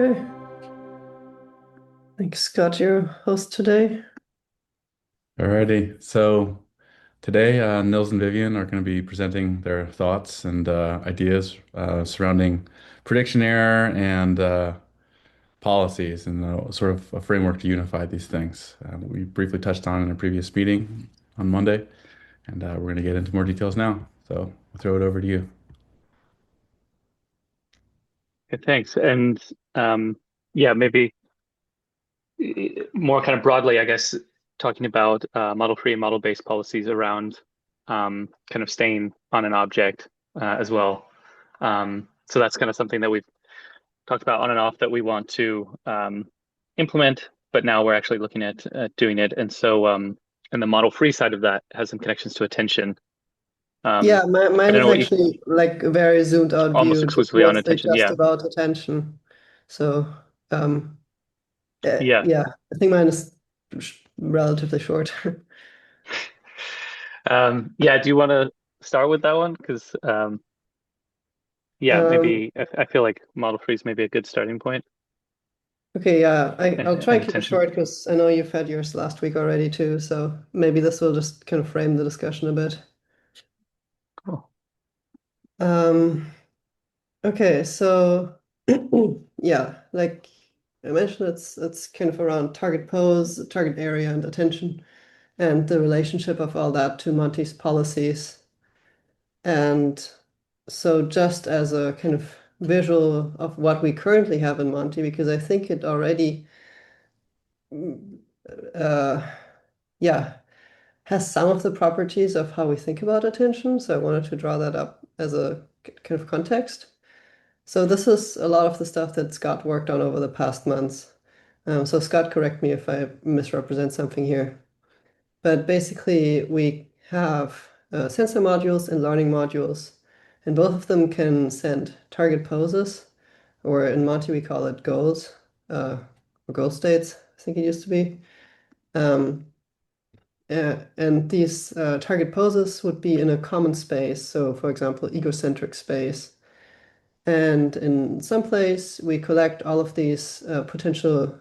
Okay. Thanks, Scott, your host today. Alrighty. So today, Nils and Vivian are going to be presenting their thoughts and ideas surrounding prediction error and policies and sort of a framework to unify these things. We briefly touched on in a previous meeting on Monday, and we're going to get into more details now. So I'll throw it over to you. Okay, thanks. And yeah, maybe more kind of broadly, I guess, talking about model-free and model-based policies around kind of staying on an object as well. So that's kind of something that we've talked about on and off that we want to implement, but now we're actually looking at doing it. And so, and the model-free side of that has some connections to attention. Yeah, Um, I mine don't is know what you actually like a very zoomed out almost view. It's exclusively on mostly attention. just Yeah. about attention. So, um, Yeah. yeah, I think mine is relatively short. Yeah, do you want to start with that one? Because yeah, Um, maybe I feel like model free is maybe a good starting point okay, yeah, I'll try and and keep it attention. short because I know you've had yours last week already too. So maybe this will just kind of frame the discussion a bit. Cool. Um, okay, so yeah, like I mentioned, it's kind of around target pose, target area, and attention, and the relationship of all that to Monty's policies. And so, just as a kind of visual of what we currently have in Monty, because I think it already, mm, uh, yeah, has some of the properties of how we think about attention. So I wanted to draw that up as a kind of context. So this is a lot of the stuff that Scott worked on over the past months. So Scott, correct me if I misrepresent something here. But basically, we have sensor modules and learning modules, and both of them can send target poses, or in Monty we call it goals, or goal states, I think it used to be. Um, and these target poses would be in a common space. So, for example, egocentric space. And in some place, we collect all of these potential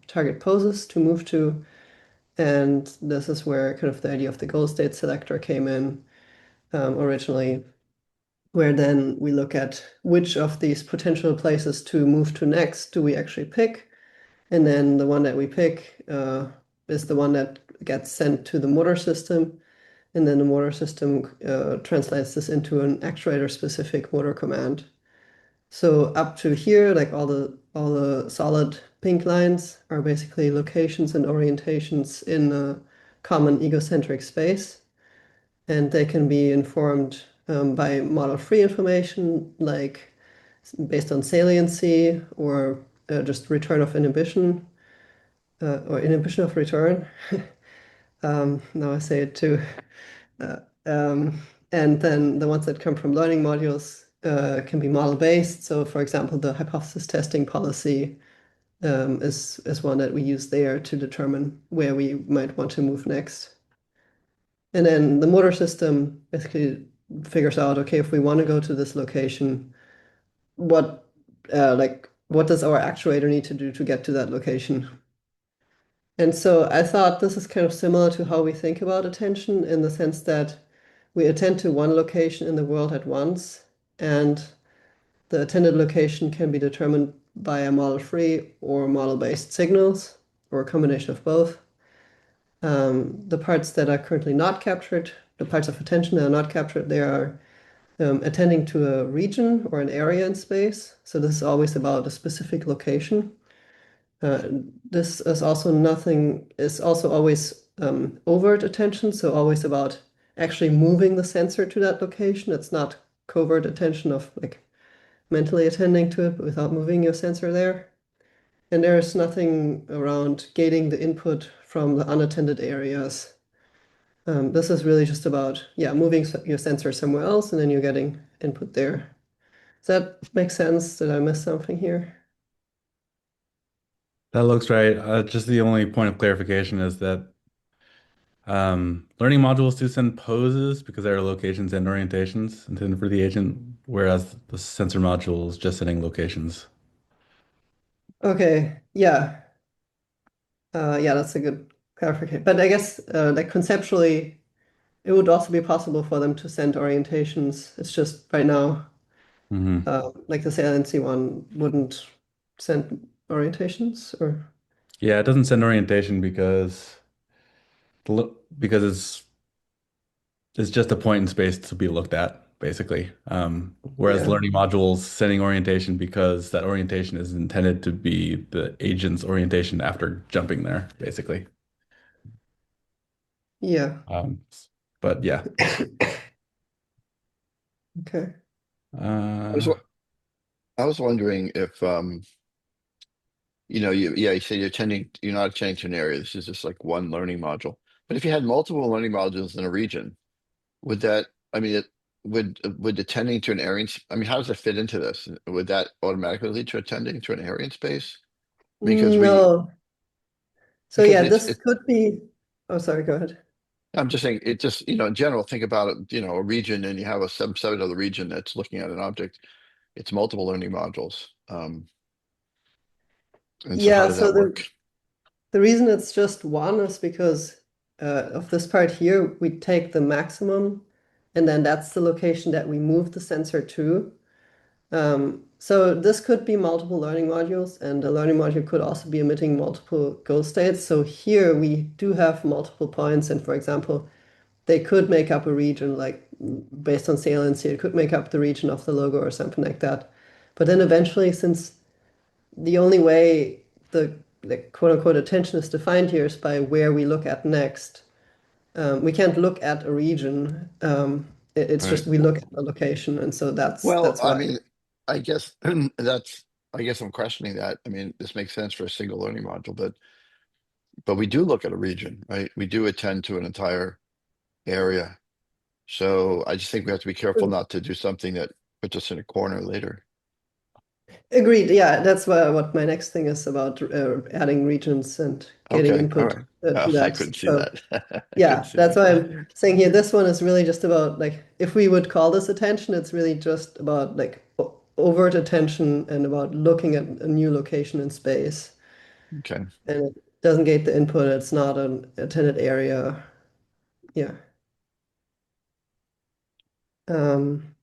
target poses to move to. And this is where kind of the idea of the goal state selector came in originally, where then we look at which of these potential places to move to next do we actually pick. And then the one that we pick is the one that gets sent to the motor system. And then the motor system translates this into an actuator specific motor command. So up to here, like all the solid pink lines are basically locations and orientations in a common egocentric space, and they can be informed by model-free information, like based on saliency or just return of inhibition or inhibition of return. Now I say it too. Uh, um, and then the ones that come from learning modules can be model-based. So, for example, the hypothesis testing policy is one that we use there to determine where we might want to move next. And then the motor system basically figures out, okay, if we want to go to this location, what what does our actuator need to do to get to that location? And so I thought this is kind of similar to how we think about attention in the sense that we attend to one location in the world at once, and the attended location can be determined by a model-free or model-based signals, or a combination of both. The parts that are currently not captured, the parts of attention that are not captured, they are attending to a region or an area in space. So this is always about a specific location. Uh, this is also nothing, is also always overt attention, so always about actually moving the sensor to that location. It's not covert attention of like mentally attending to it without moving your sensor there. And there's nothing around gating the input from the unattended areas. This is really just about, yeah, moving your sensor somewhere else and then you're getting input there. Does that make sense? Did I miss something here? That looks right. Just the only point of clarification is that learning modules do send poses because there are locations and orientations intended for the agent, whereas the sensor module is just sending locations. Okay, yeah. Yeah, that's a good clarification. But I guess like conceptually, it would also be possible for them to send orientations. It's just right now, Hmm. like the SailNC one wouldn't send orientations or Yeah, it doesn't send orientation because it's just a point in space to be looked at, basically. Whereas yeah. learning modules sending orientation because that orientation is intended to be the agent's orientation after jumping there, basically. Yeah. Um, but yeah. Okay. I was Uh, wa- I was wondering if you say you're not attending to an area. This is just like one learning module. But if you had multiple learning modules in a region, would that I mean it would attending to an area I mean, how does it fit into this? Would that automatically lead to attending to an area in space? Because we No. So because yeah, it's this it could be, oh, sorry, go ahead. I'm just saying it just, in general, think about it, a region and you have a subset of the region that's looking at an object. It's multiple learning modules. And so how Yeah, does so that work? the reason it's just one is because of this part here, we take the maximum, and then that's the location that we move the sensor to. So this could be multiple learning modules, and the learning module could also be emitting multiple goal states. So here we do have multiple points, and for example, they could make up a region, like based on saliency, it could make up the region of the logo or something like that. But then eventually, since the only way the quote unquote attention is defined here is by where we look at next. We can't look at a region. It's Right. just we look at a location, and so Well, that's I why. mean, I guess I guess I'm questioning that. I mean, this makes sense for a single learning module, but we do look at a region, right? We do attend to an entire area. So I just think we have to be careful not to do something that puts us in a corner later. Agreed. Yeah, that's what my next thing is about adding regions and getting Okay, all input right. to I that. couldn't see So that. I couldn't yeah, see that's why I'm that. saying here this one is really just about like if we would call this attention, it's really just about like overt attention and about looking at a new location in space. Okay. And it doesn't get the input, it's not an attended area. Yeah. Um,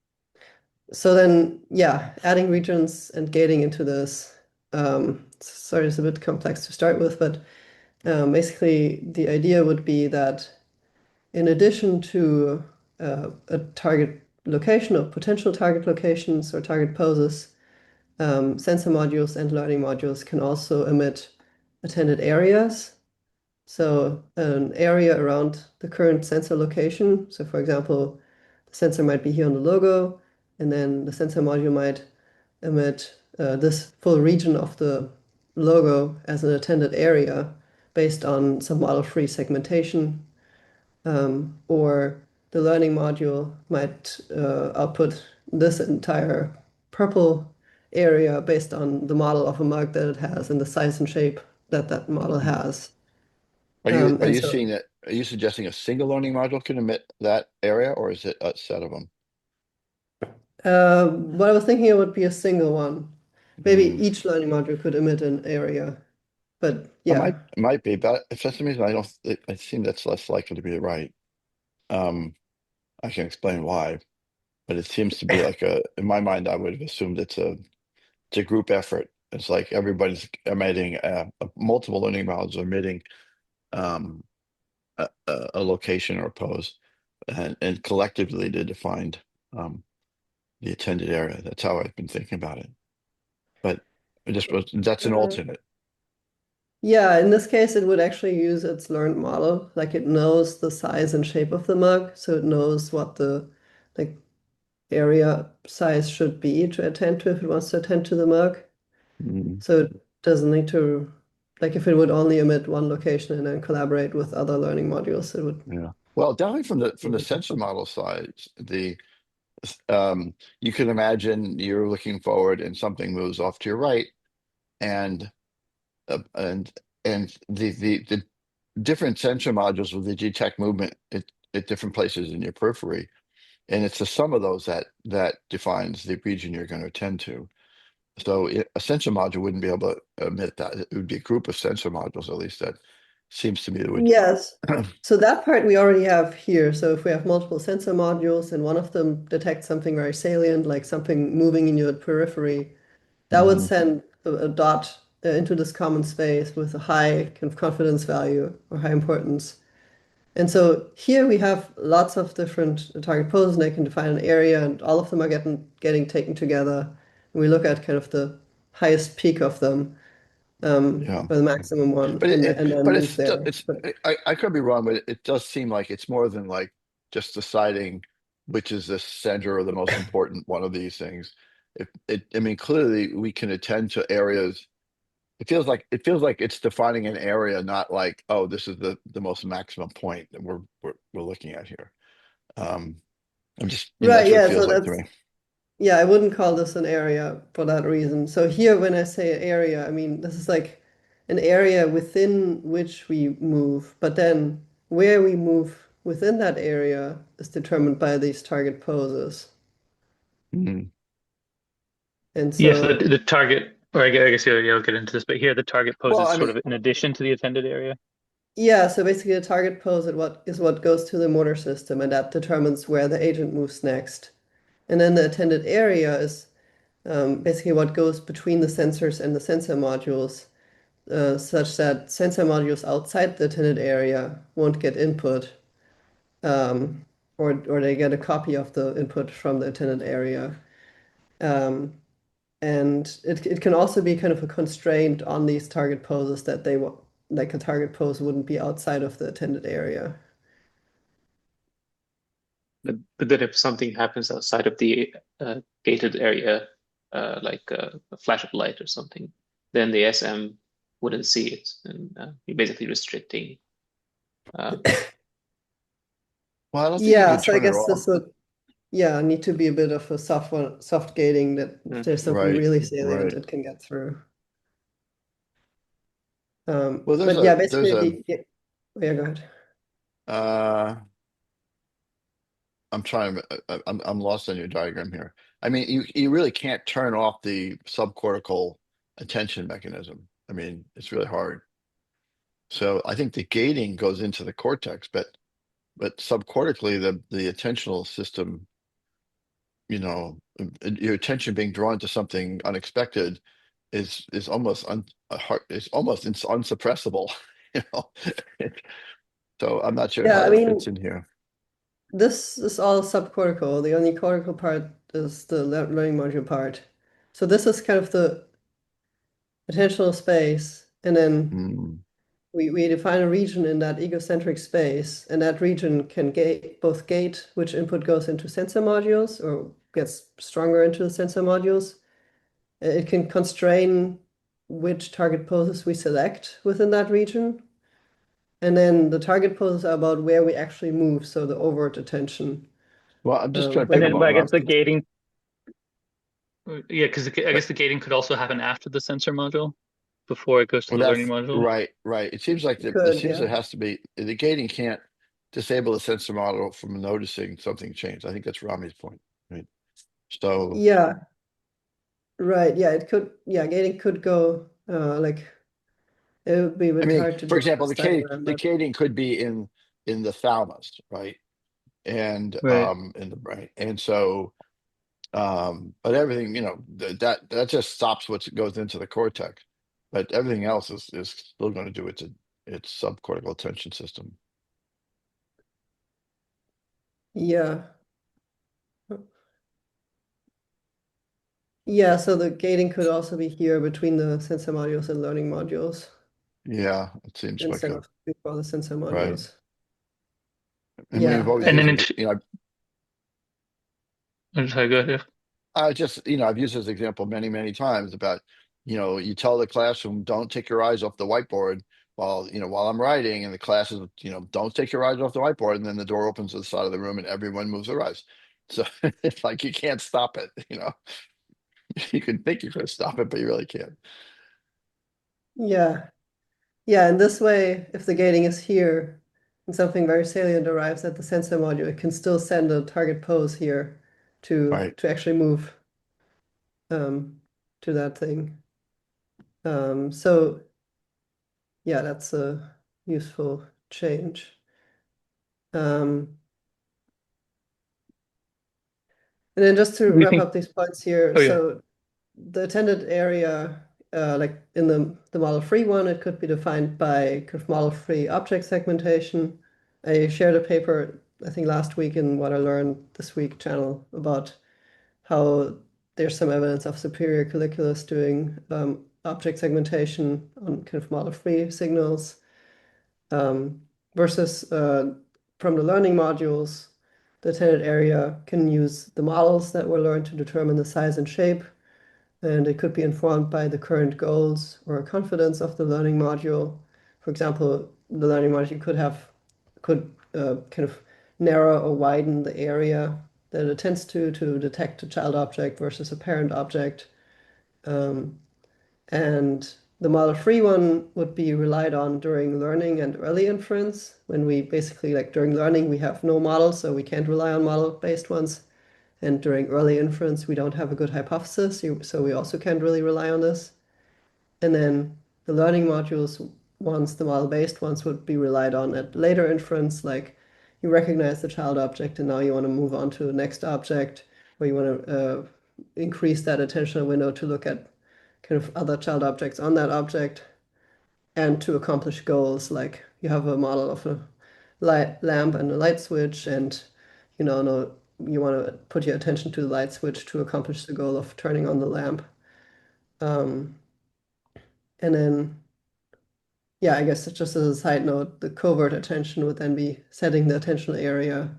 so then, yeah, adding regions and gating into this. Sorry, it's a bit complex to start with, but basically the idea would be that in addition to a target location or potential target locations or target poses, sensor modules and learning modules can also emit attended areas. So an area around the current sensor location. So for example, the sensor might be here on the logo, and then the sensor module might emit this full region of the logo as an attended area based on some model-free segmentation. Or the learning module might output this entire purple area based on the model of a mug that it has and the size and shape that that model has. Are And you so seeing that? Are you suggesting a single learning module can emit that area, or is it a set of them? what I was thinking it would be a single one. Maybe Hmm. each learning module could emit an area, but It yeah. might be, but for some reason I don't. I seem that's less likely to be right. Um, I can explain why, but it seems to be like in my mind, I would have assumed it's a group effort. It's like everybody's emitting multiple learning modules are emitting um, a location or a pose, and collectively they defined um, the attended area. That's how I've been thinking about it. But that's an Uh, alternate. yeah, in this case, it would actually use its learned model. Like it knows the size and shape of the mug, so it knows what the like area size should be to attend to if it wants to attend to the mug. Mm, So it doesn't need to, like if it would only emit one location and then collaborate with other learning modules, it would. yeah. Well, definitely from the sensor model side, you can imagine you're looking forward and something moves off to your right, and uh, and and the different sensor modules will detect movement at different places in your periphery, and it's the sum of those that defines the region you're going to attend to. So a sensor module wouldn't be able to emit that. It would be a group of sensor modules, at least that seems to me it would. Yes. So that part we already have here. So if we have multiple sensor modules and one of them detects something very salient, like something moving in your periphery, that would Mhm. send a dot into this common space with a high kind of confidence value or high importance. And so here we have lots of different target poses, and I can define an area, and all of them are getting taken together. And we look at kind of the highest peak of them, Yeah. or the maximum one, But and then but move there. it's But I could be wrong, but it does seem like it's more than like just deciding which is the center or the most important one of these things. I mean, clearly we can attend to areas. It feels like it's defining an area, not like, oh, this is the most maximum point that we're looking at here. Um, I'm just, right, that's what it yeah. So feels like to that's me. yeah. I wouldn't call this an area for that reason. So here, when I say area, I mean this is like an area within which we move, but then where we move within that area is determined by these target poses. Mhm. And Yeah, so so, the target, or I guess yeah, I'll get into this, but here the target Well, poses I sort mean, of in addition to the attended area. yeah, so basically the target pose is what goes to the motor system, and that determines where the agent moves next. And then the attended area is basically what goes between the sensors and the sensor modules, such that sensor modules outside the attended area won't get input, um, or they get a copy of the input from the attended area. Um, And it can also be kind of a constraint on these target poses that like a target pose wouldn't be outside of the attended area. But then if something happens outside of the gated area, like a flash of light or something, then the SM wouldn't see it, and you're basically restricting. Uh, well, I don't think you Yeah, can so I turn it guess off. this would, yeah, need to be a bit of a soft gating that if mm. there's something Right, really salient, right. it can get through. Well, But yeah, there's basically a, oh, yeah, go ahead. uh, I'm trying, I'm lost on your diagram here. I mean, you really can't turn off the subcortical attention mechanism. I mean, it's really hard. So I think the gating goes into the cortex, but subcortically, the attentional system, your attention being drawn to something unexpected is almost unsuppressible, you know. So I'm not sure Yeah, how I that fits mean, in here. this is all subcortical. The only cortical part is the learning module part. So this is kind of the attentional space, and then Mm. we define a region in that egocentric space, and that region can gate which input goes into sensor modules or gets stronger into the sensor modules. It can constrain which target poses we select within that region. And then the target poses are about where we actually move, so the overt attention. Well, I'm just trying to And think Where, then, about but I what guess I'm. the gating, yeah, because I uh, guess the gating could also happen after the sensor module, before it goes to Well, the learning that's module. right, right. It seems like it it could, seems yeah. it has to be the gating can't disable the sensor model from noticing something changed. I think that's Rami's point, right? So, Yeah, right. Yeah, it could, yeah, gating could go like it would be a I bit mean, hard to for draw example, this diagram, the but gating could be in the thalamus, right? And Right. in the brain, and so but everything, that just stops what goes into the cortex, but everything else is still going to do its subcortical attention system. yeah. Yeah, so the gating could also be here between the sensor modules and learning modules Yeah, it seems like instead a of before the sensor right. modules. And we've Yeah, always And used then it, I'm sorry, go ahead. I just, I've used this example many, many times about, you tell the classroom, don't take your eyes off the whiteboard while I'm writing, and the class is, don't take your eyes off the whiteboard. And then the door opens to the side of the room and everyone moves their eyes. So it's like you can't stop it. You can think you can stop it, but you really can't. yeah. Yeah, in this way, if the gating is here and something very salient arrives at the sensor module, it can still send a target pose here to Right. actually move. Um, to that thing. So yeah, that's a useful change. And then just to Do you wrap think? up these points here, Oh yeah. so the attended area, like in the model-free one, it could be defined by kind of model-free object segmentation. I shared a paper, I think last week in What I Learned This Week channel about how there's some evidence of superior calculus doing object segmentation on kind of model-free signals versus from the learning modules, the attended area can use the models that were learned to determine the size and shape, and it could be informed by the current goals or confidence of the learning module. For example, the learning module could kind of narrow or widen the area that it attends to detect a child object versus a parent object. And the model-free one would be relied on during learning and early inference, when we basically, like during learning, we have no model, so we can't rely on model-based ones. And during early inference, we don't have a good hypothesis, so we also can't really rely on this. And then the learning modules, once the model-based ones would be relied on at later inference, like you recognize the child object and now you want to move on to the next object, or you want to increase that attentional window to look at kind of other child objects on that object and to accomplish goals, like you have a model of a light lamp and a light switch, and no, you want to put your attention to the light switch to accomplish the goal of turning on the lamp. Um, and then, yeah, I guess just as a side note, the covert attention would then be setting the attentional area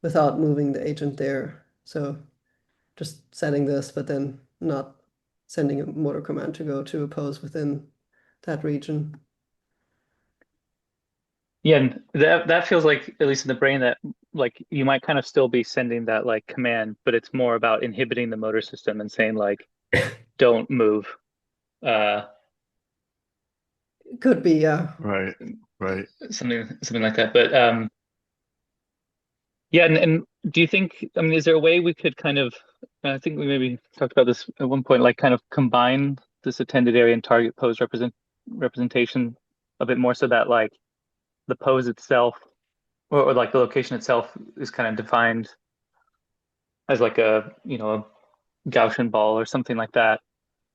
without moving the agent there. So just setting this, but then not sending a motor command to go to a pose within that region. Yeah, and that feels like, at least in the brain, that like you might kind of still be sending that like command, but it's more about inhibiting the motor system and saying like, don't move. Uh, Could be, yeah. Right. something like that. But yeah, and do you think, I mean, is there a way we could kind of, I think we maybe talked about this at one point, like kind of combine this attended area and target pose representation a bit more so that like the pose itself or like the location itself is kind of defined as like a, a Gaussian ball or something like that.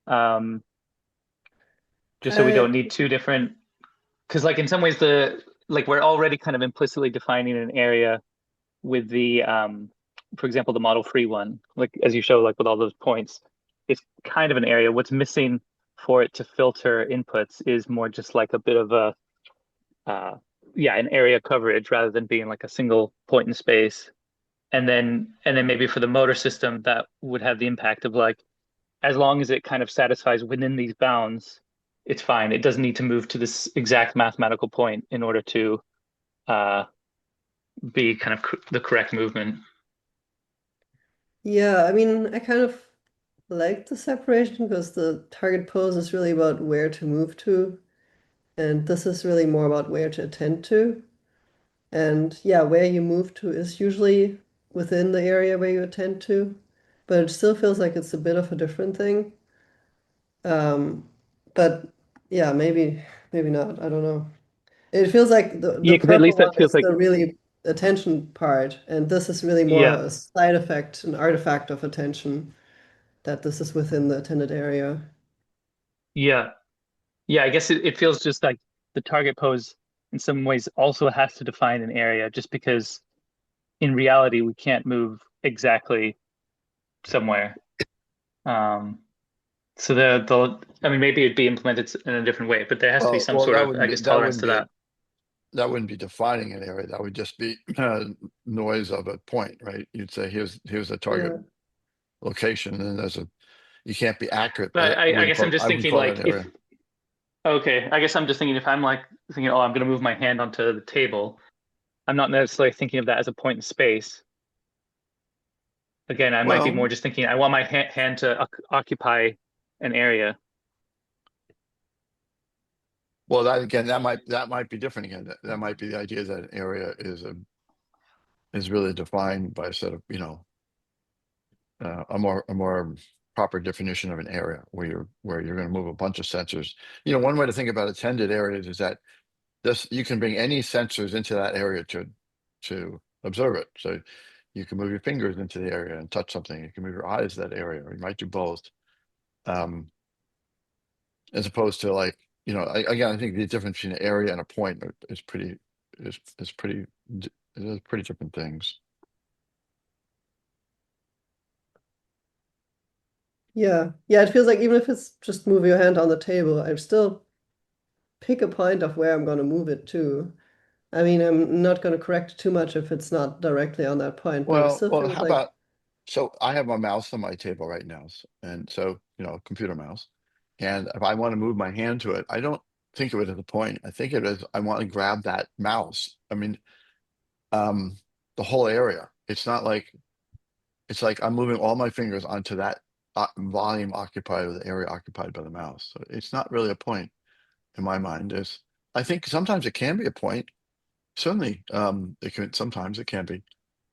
Um, just so we I don't need two different, because like in some ways like we're already kind of implicitly defining an area with the for example, the model free one, like as you show, like with all those points, it's kind of an area. What's missing for it to filter inputs is more just like a bit of a uh, yeah, an area coverage rather than being like a single point in space. And then maybe for the motor system, that would have the impact of like, as long as it kind of satisfies within these bounds, it's fine. It doesn't need to move to this exact mathematical point in order to uh, be kind of the correct movement. Yeah, I mean, I kind of like the separation because the target pose is really about where to move to, and this is really more about where to attend to. And yeah, where you move to is usually within the area where you attend to, but it still feels like it's a bit of a different thing. Um, but yeah, maybe not. I don't know. It feels like the Yeah, because at purple least one that feels is like the really attention part, and this is really more yeah, a side effect, an artifact of attention, that this is within the attended area. yeah, yeah. I guess it feels just like the target pose in some ways also has to define an area, just because in reality we can't move exactly somewhere. Um, so I mean, maybe it'd be implemented in a different way, but there has to be some Well, sort that of, wouldn't I be guess, tolerance to that. that wouldn't be defining an area. That would just be noise of a point, right? You'd say here's a target Yeah. location, and there's a you can't be accurate, But but I guess I'm just I wouldn't thinking call that like an if area. okay, I guess I'm just thinking if I'm like thinking, oh, I'm going to move my hand onto the table, I'm not necessarily thinking of that as a point in space. Again, I might be more Well, just thinking I want my hand to occupy an area. that again, that might be different again. That might be the idea that an area is really defined by a set of a more proper definition of an area where you're going to move a bunch of sensors. One way to think about attended areas is that you can bring any sensors into that area to observe it. So you can move your fingers into the area and touch something. You can move your eyes to that area, or you might do both. As opposed to like, again, I think the difference between an area and a point is pretty different things. Yeah. Yeah, it feels like even if it's just move your hand on the table, I still pick a point of where I'm going to move it to. I mean, I'm not going to correct it too much if it's not directly on that point, but it Well, still well, feels how like, about, so I have a mouse on my table right now, and so, a computer mouse. And if I want to move my hand to it, I don't think of it as a point. I think of it as I want to grab that mouse. I mean, um, the whole area. It's like I'm moving all my fingers onto that volume occupied, or the area occupied by the mouse. So it's not really a point in my mind. I think sometimes it can be a point. Certainly, sometimes it can be,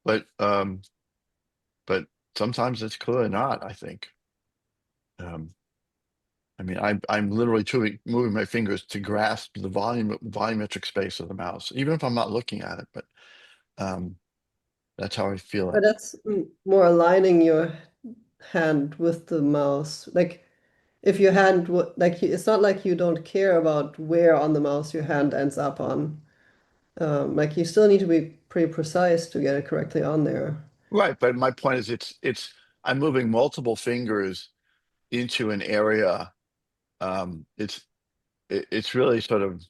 but but sometimes it's clearly not, I think. Um, I mean, I'm literally moving my fingers to grasp the volumetric space of the mouse, even if I'm not looking at it. But um, that's how I feel but it. that's more aligning your hand with the mouse. Like if your hand like it's not like you don't care about where on the mouse your hand ends up on. Like you still need to be pretty precise to get it correctly on there. Right, but my point is, I'm moving multiple fingers into an area. It's really sort of,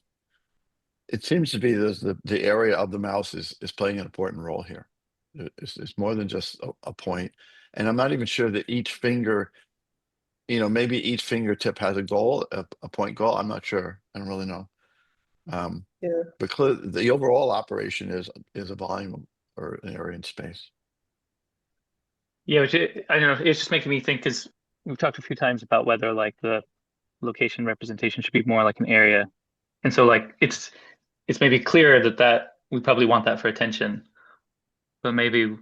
it seems to be the area of the mouse is playing an important role here. It's more than just a point. And I'm not even sure that each finger, maybe each fingertip has a goal, a point goal. I'm not sure. I don't really know. Um, Yeah. but clearly, the overall operation is a volume or an area in space. Yeah, I don't know. It's just making me think because we've talked a few times about whether like the location representation should be more like an area, and so like it's maybe clear that we probably want that for attention, but maybe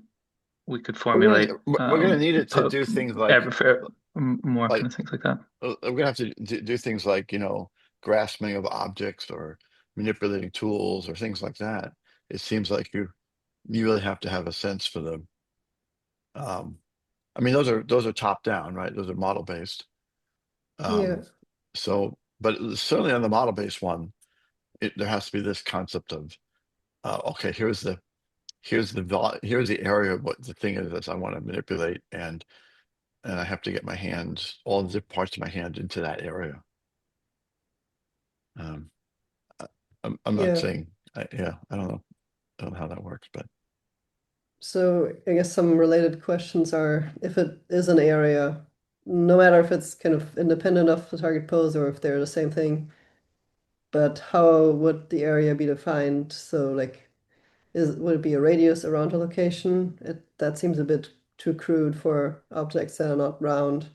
we could formulate We're gonna need it to do things for more kind like of things like that. we're gonna have to do things like grasping of objects or manipulating tools or things like that. It seems like you really have to have a sense for them. I mean, those are top down, right? Those are model based. Yeah. So, but certainly on the model based one, there has to be this concept of okay, here's the area of what the thing is that I want to manipulate, and I have to get my hands, all the parts of my hand into that area. Um, I'm not Yeah. saying, yeah, I don't know how that works, but So I guess some related questions are if it is an area, no matter if it's kind of independent of the target pose or if they're the same thing, but how would the area be defined? So like would it be a radius around a location? That seems a bit too crude for objects that are not round.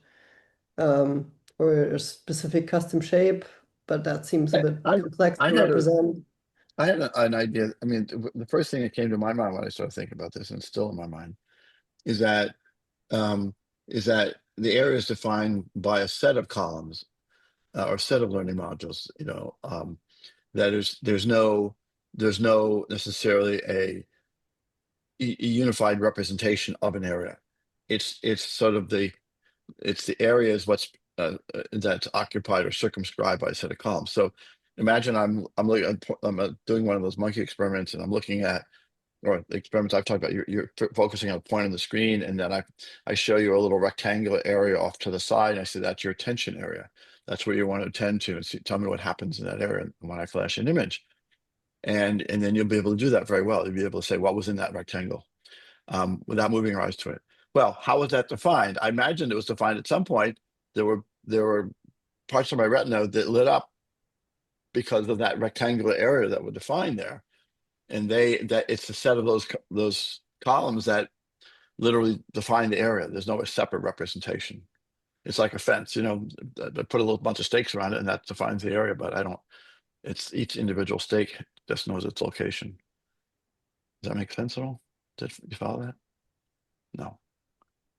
Or a specific custom shape, but that seems a I bit I, complex I to had a represent. I had an idea. I mean, the first thing that came to my mind when I started thinking about this, and it's still in my mind, is that um, the area is defined by a set of columns or set of learning modules. That is there's no necessarily a unified representation of an area. It's sort of the area is what's that's occupied or circumscribed by a set of columns. So imagine I'm doing one of those monkey experiments, and I'm looking at, or the experiments I've talked about. You're focusing on a point on the screen, and then I show you a little rectangular area off to the side, and I say that's your attention area. That's where you want to attend to, and tell me what happens in that area when I flash an image. And then you'll be able to do that very well. You'll be able to say what was in that rectangle without moving your eyes to it. Well, how was that defined? I imagined it was defined at some point. There were parts of my retina that lit up because of that rectangular area that were defined there, and that it's a set of those columns that literally define the area. There's no separate representation. It's like a fence, they put a little bunch of stakes around it, and that defines the area. But I don't. It's each individual stake just knows its location. Does that make sense at all? Did you follow that? No.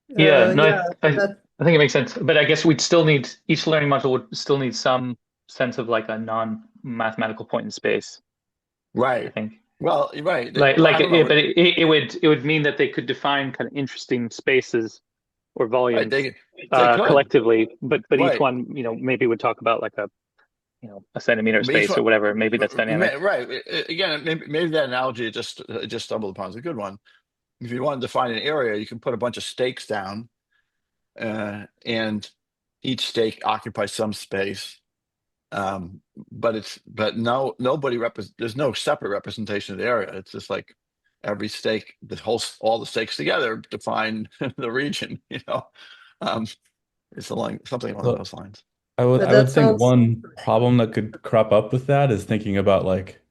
Yeah, no, Yeah, that I think it makes sense. But I guess we'd still need each learning module would still need some sense of like a non-mathematical point in space, I Right. think. Well, you're right. Well, Like I don't know. but it would mean that they could define kind of interesting spaces or Right. volumes They could. collectively, but each Right. one, maybe would talk about like a centimeter of But each space one, or whatever. Maybe that's dynamic. right. Again, maybe that analogy just stumbled upon is a good one. If you want to define an area, you can put a bunch of stakes down, and each stake occupies some space. But no, there's no separate representation of the area. It's just like every stake, all the stakes together define the region. It's something along Well, those lines. But I that would think sounds, one problem that could crop up with that is thinking about like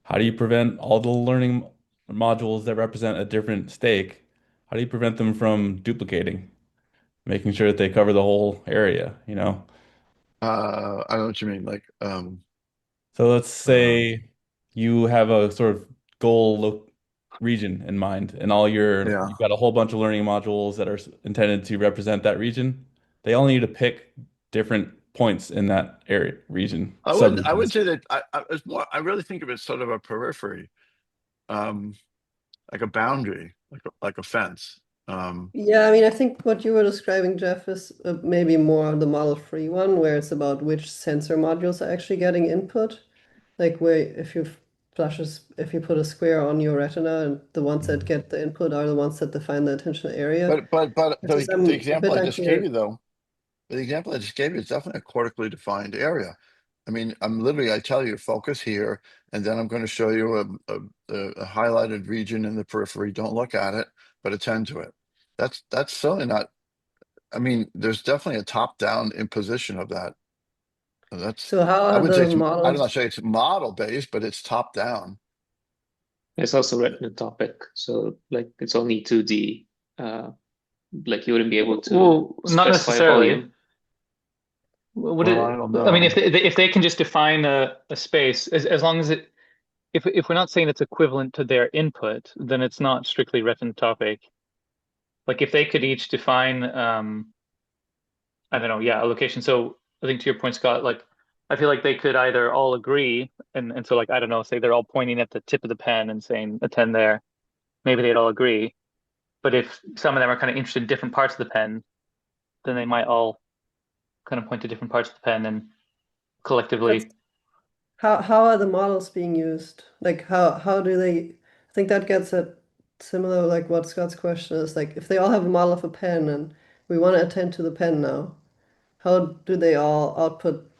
how do you prevent all the learning modules that represent a different stake? How do you prevent them from duplicating, making sure that they cover the whole area, you know? I don't know what you mean. Like, So let's um, say you have a sort of goal lo region in mind, and yeah. you've got a whole bunch of learning modules that are intended to represent that region. They all need to pick different points in that area region, I would sub-regions. say that it's more. I really think of it sort of a periphery, um, like a boundary, like a fence. yeah, I mean, I think what you were describing, Jeff, is maybe more the model-free one, where it's about which sensor modules are actually getting input. Like where if you put a square on your retina, and the ones that Mhm. get the input are the ones that define the attentional area. But Which is the I'm a example bit I just gave unclear. you, though, the example I just gave you is definitely a cortically defined area. I mean, I tell you, focus here, and then I'm going to show you a highlighted region in the periphery. Don't look at it, but attend to it. That's certainly not. I mean, there's definitely a top-down imposition of that. That's So how I are would say the I'm not models? saying it's model based, but it's top-down. It's also written in topic, so like it's only 2D. Uh, like you wouldn't be able to Well, not specify a necessarily. volume. Would Well, I it? don't I mean, know. if they can just define a space, as long as it, if we're not saying it's equivalent to their input, then it's not strictly written topic. Like if they could each define, I don't know, yeah, a location. So I think to your point, Scott, like I feel like they could either all agree, and so like I don't know, say they're all pointing at the tip of the pen and saying attend there. Maybe they'd all agree. But if some of them are kind of interested in different parts of the pen, then they might all kind of point to different parts of the pen and That's collectively. how are the models being used? Like how do they? I think that gets at similar like what Scott's question is. Like if they all have a model of a pen and we want to attend to the pen now, how do they all output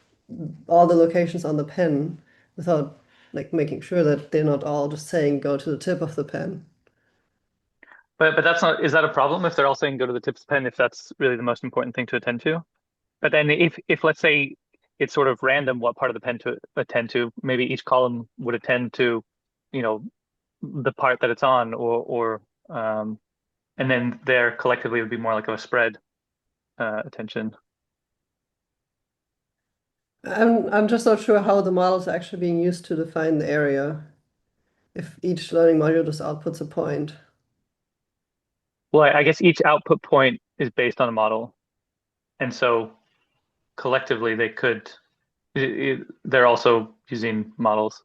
all the locations on the pen without like making sure that they're not all just saying go to the tip of the pen? But that's not, is that a problem if they're all saying go to the tip of the pen if that's really the most important thing to attend to? But then if let's say it's sort of random what part of the pen to attend to, maybe each column would attend to, you know, the part that it's on and then there collectively would be more like of a spread attention. I'm just not sure how the model is actually being used to define the area if each learning module just outputs a point. Well, I guess each output point is based on a model. And so collectively they could, they're also using models.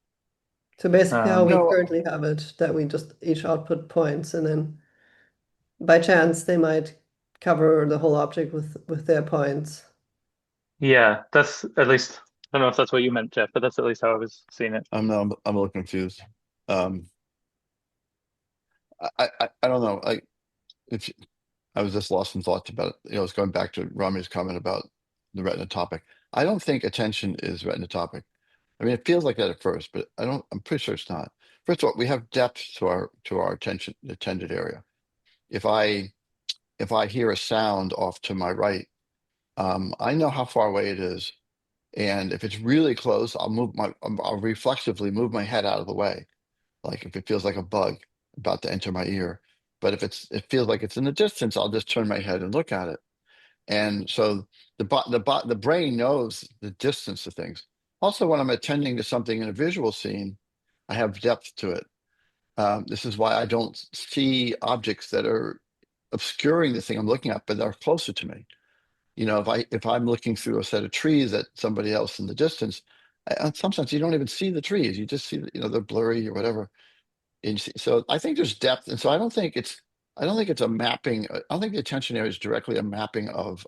So basically how we Um, No, currently have it, that we just each output points and then by chance they might cover the whole object with their points. yeah, that's at least, I don't know if that's what you meant, Jeff, but that's at least how I was seeing it. I'm a little confused. Um, I don't know. If I was just lost in thoughts about it. I was going back to Rami's comment about the retina topic. I don't think attention is retina topic. I mean, it feels like that at first, but I'm pretty sure it's not. First of all, we have depth to our attention attended area. If I hear a sound off to my right, I know how far away it is, and if it's really close, I'll reflexively move my head out of the way, like if it feels like a bug about to enter my ear. But if it feels like it's in the distance, I'll just turn my head and look at it. And so the brain knows the distance of things. Also, when I'm attending to something in a visual scene, I have depth to it. This is why I don't see objects that are obscuring the thing I'm looking at, but are closer to me. if I'm looking through a set of trees at somebody else in the distance, in some sense you don't even see the trees. You just see, they're blurry or whatever. So I think there's depth, and so I don't think it's a mapping. I don't think the attention area is directly a mapping of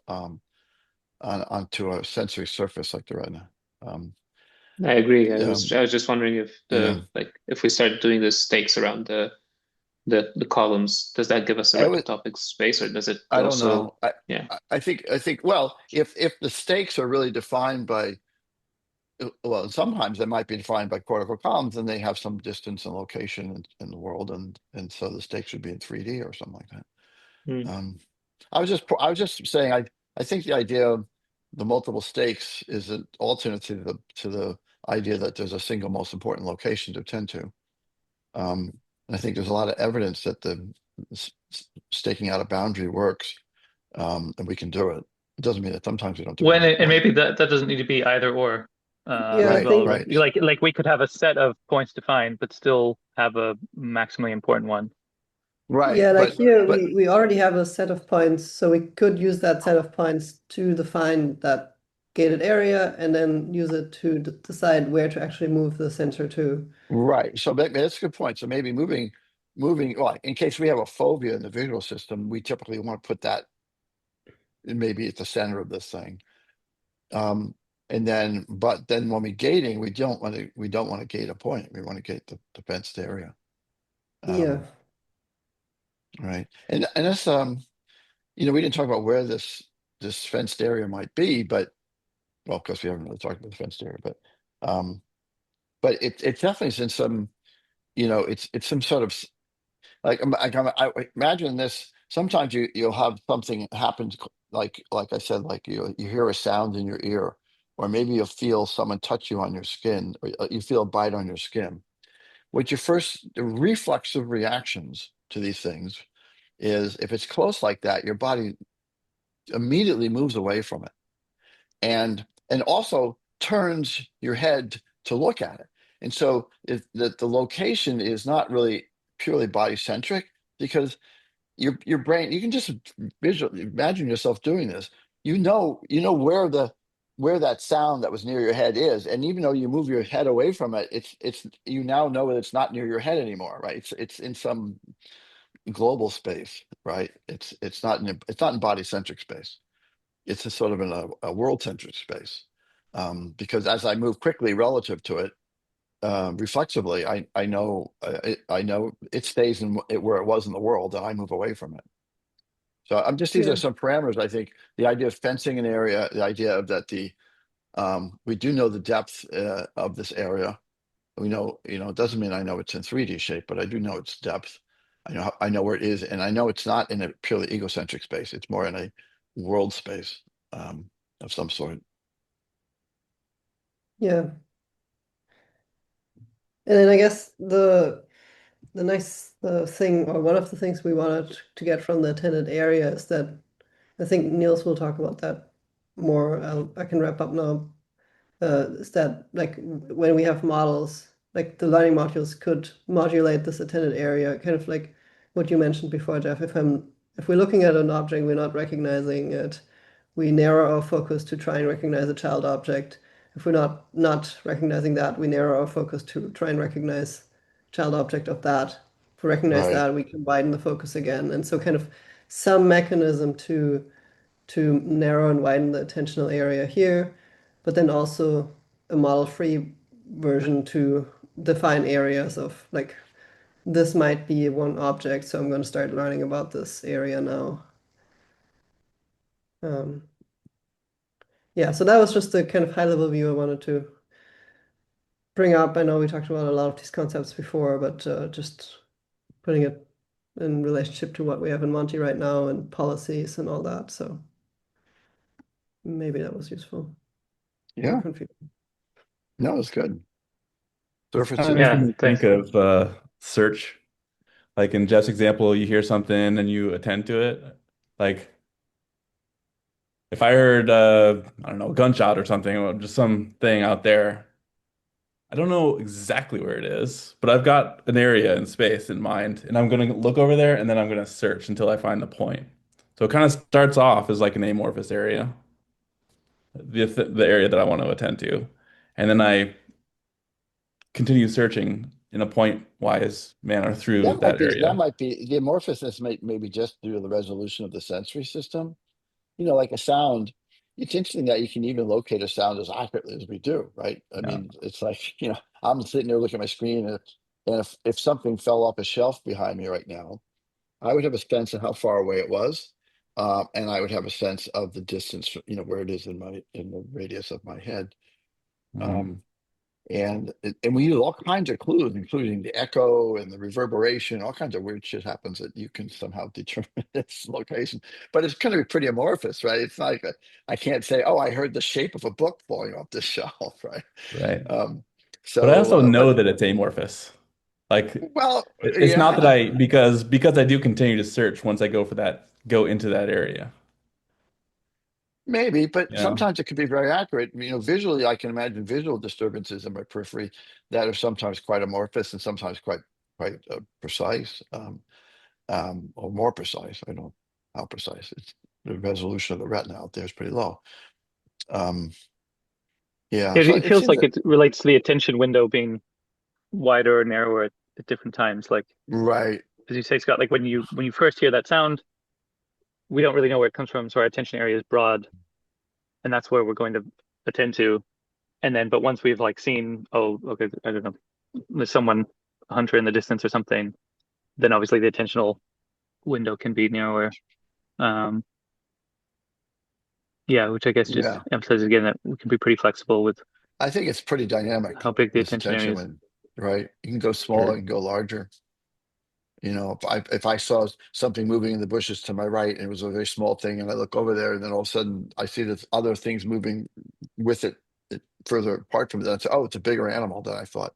onto a sensory surface like the retina. Um, I agree. um, I was just wondering if yeah, if we start doing the stakes around the columns, does that give us a it was. retinotopic space, or does it I don't also? know. I Yeah. I I think I think well, if the stakes are really defined by well, sometimes they might be defined by cortical columns, and they have some distance and location in the world, and so the stakes should be in 3D or something like that. Hmm. I was just saying I think the idea of the multiple stakes is an alternate to the idea that there's a single most important location to attend to. Um, and I think there's a lot of evidence that the staking out a boundary works, and we can do it. It doesn't mean that sometimes we don't do it When as a and point. maybe that doesn't need to be either or Yeah, I as Right, well, think right? right, Like we could have a set of points defined, but still have a maximally important one. right. yeah, like here But we already have a set of points, so we could use that set of points to define that gated area and then use it to decide where to actually move the sensor to. right. So that's a good point. So maybe moving. Well, in case we have a phobia in the visual system, we typically want to put that maybe at the center of this thing. Um, but then when we gating, we don't want to gate a point. We want to gate the fenced area. Yeah. Um, right. And that's we didn't talk about where this fenced area might be, but well, of course we haven't really talked about the fenced area, um, but it definitely is in some, it's some sort of I imagine this. Sometimes you'll have something happen, like I said, like you hear a sound in your ear, or maybe you'll feel someone touch you on your skin, or you feel a bite on your skin. What your first the reflexive reactions to these things is, if it's close like that, your body immediately moves away from it, and also turns your head to look at it. And so if the location is not really purely body centric, because your brain, you can just visually imagine yourself doing this. You know where that sound that was near your head is, and even though you move your head away from it, it's you now know that it's not near your head anymore, right? It's in some global space, right? It's not in body centric space. It's a sort of in a world centric space, because as I move quickly relative to it, reflexively, I know it stays where it was in the world, and I move away from it. So these are Yeah. some parameters. I think the idea of fencing an area, the idea of that we do know the depth of this area. We know, it doesn't mean I know it's in 3D shape, but I do know its depth. I know where it is, and I know it's not in a purely egocentric space. It's more in a world space, of some sort. Yeah. And then I guess the nice thing, or one of the things we wanted to get from the attended area is that I think Niels will talk about that more. I can wrap up now. Is that like when we have models, like the learning modules could modulate this attended area, kind of like what you mentioned before, Jeff. If we're looking at an object, we're not recognizing it, we narrow our focus to try and recognize a child object. If we're not recognizing that, we narrow our focus to try and recognize child object of that. If we recognize Right, that, we can widen the focus again. And so kind of some mechanism to narrow and widen the attentional area here, but then also a model-free version to define areas of like this might be one object, so I'm going to start learning about this area now. Um, yeah, so that was just the kind of high-level view I wanted to bring up. I know we talked about a lot of these concepts before, but just putting it in relationship to what we have in Monty right now and policies and all that. So maybe that was useful or yeah. confusing. No, it's good. It's Surface kind of is making Yeah, me think thanks. of search. Like in Jeff's example, you hear something and you attend to it. Like if I heard, I don't know, a gunshot or something, or just something out there, I don't know exactly where it is, but I've got an area in space in mind, and I'm going to look over there and then I'm going to search until I find the point. So it kind of starts off as like an amorphous area, the area that I want to attend to. And then I continue searching in a point-wise manner through that That area. might be the amorphousness maybe just due to the resolution of the sensory system. Like a sound, it's interesting that you can even locate a sound as accurately as we do, right? I Yeah. mean, it's like, I'm sitting there looking at my screen, and if something fell off a shelf behind me right now, I would have a sense of how far away it was. And I would have a sense of the distance, where it is in the radius of my head. Mhm. Um, and we use all kinds of clues, including the echo and the reverberation. All kinds of weird shit happens that you can somehow determine its location. But it's going to be pretty amorphous, right? It's not like I can't say, oh, I heard the shape of a book falling off the shelf, right? Right. um But I so also know but that it's amorphous. Like well, it's not that yeah, because I do continue to search once I go into that area. maybe, but You know? sometimes it could be very accurate. Visually, I can imagine visual disturbances in my periphery that are sometimes quite amorphous and sometimes quite precise. Or more precise. I don't know how precise. It's the resolution of the retina out there is pretty low. Um, yeah, so It it feels seems like that it relates to the attention window being wider or narrower at different times. Like right. as you say, Scott, like when you first hear that sound, we don't really know where it comes from, so our attention area is broad, and that's where we're going to attend to. And then, but once we've like seen, oh, okay, I don't know, there's someone, a hunter in the distance or something, then obviously the attentional window can be narrower. Um, yeah, which I guess just Yeah, emphasizes again that we can be pretty flexible with I think it's pretty dynamic. how big the This attention area attention is. when right, you can go smaller, Sure. you can go larger. If I saw something moving in the bushes to my right, and it was a very small thing, and I look over there, and then all of a sudden I see this other things moving with it further apart from it. I say, oh, it's a bigger animal than I thought.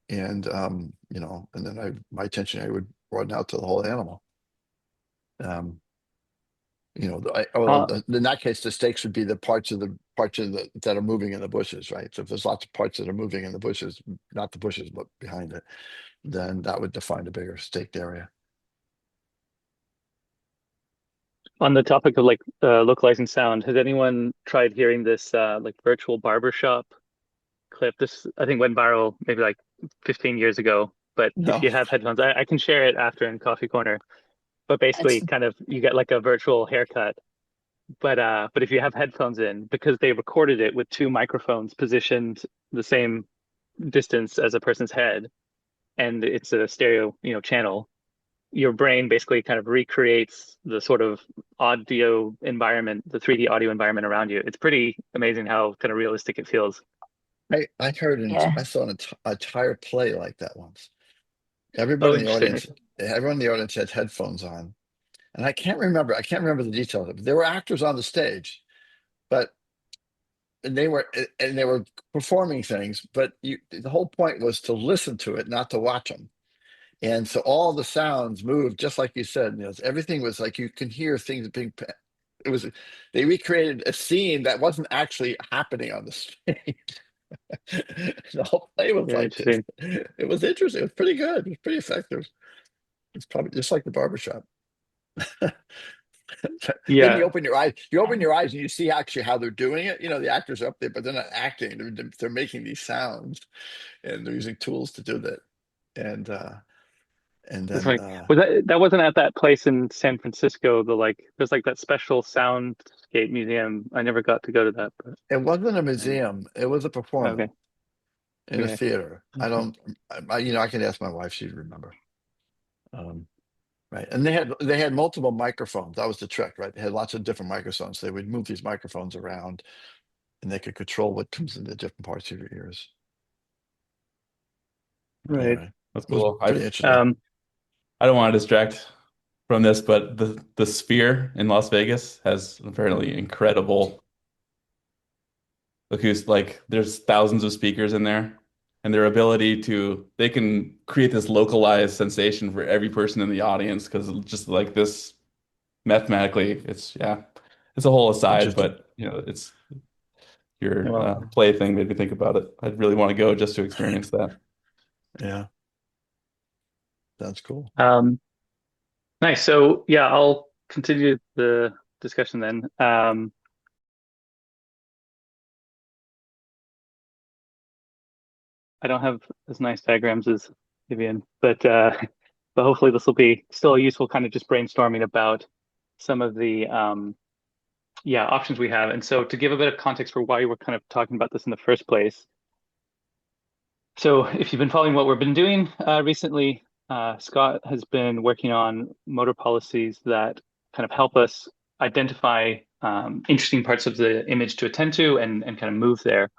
And then my attention area would broaden out to the whole animal. Um, Uh, in that case, the stakes would be the parts of the that are moving in the bushes, right? So if there's lots of parts that are moving in the bushes, not the bushes, but behind it, then that would define a bigger staked area. on the topic of like localizing sound, has anyone tried hearing this like virtual barbershop clip? This I think went viral maybe like 15 years ago. But if No, you have headphones, I can share it after in Coffee Corner. But that's basically, kind of you get like a virtual haircut. But if you have headphones in, because they recorded it with two microphones positioned the same distance as a person's head, and it's a stereo, channel, your brain basically kind of recreates the sort of audio environment, the 3D audio environment around you. It's pretty amazing how kind of realistic it feels. I saw an entire play like that once. Everybody Oh, in the interesting. audience, everyone in the audience had headphones on, and I can't remember the details of it. There were actors on the stage, but and they were performing things, but the whole point was to listen to it, not to watch them. And so all the sounds moved just like you said. Everything was like you can hear things being. It was they recreated a scene that wasn't actually happening on the stage. The whole play was Yeah, like this. interesting. It was interesting. It was pretty good. It was pretty effective. It's probably just like the barbershop. Then you Yeah. open your eyes. You open your eyes and you see actually how they're doing it. The actors are up there, but they're not acting. They're making these sounds, and they're using tools to do that. And and That's then funny. Was that wasn't at that place in San Francisco, the like there's like that special soundscape museum. I never got to go to that, but it wasn't a um, museum. It was a okay. performance in a Okay. theater. I don't. I can ask my wife. She'd remember. Um, right. And they had multiple microphones. That was the trick, right? They had lots of different microphones. They would move these microphones around, and they could control what comes in the different parts of your ears. Right. Anyway, That's it was cool. pretty interesting. Um, I don't want to distract from this, but the Sphere in Las Vegas has apparently incredible acoustic. Like there's thousands of speakers in there, and their ability to they can create this localized sensation for every person in the audience because just like this mathematically, it's a whole aside, Interesting. but it's your well, play thing made me think about it. I'd really want to go just to experience that. Yeah, that's cool. nice. So yeah, I'll continue the discussion then. I don't have as nice diagrams as Vivian, but hopefully this will be still useful, kind of just brainstorming about some of the options we have. And so to give a bit of context for why we're kind of talking about this in the first place. So if you've been following what we've been doing recently, Scott has been working on motor policies that kind of help us identify interesting parts of the image to attend to and kind of move there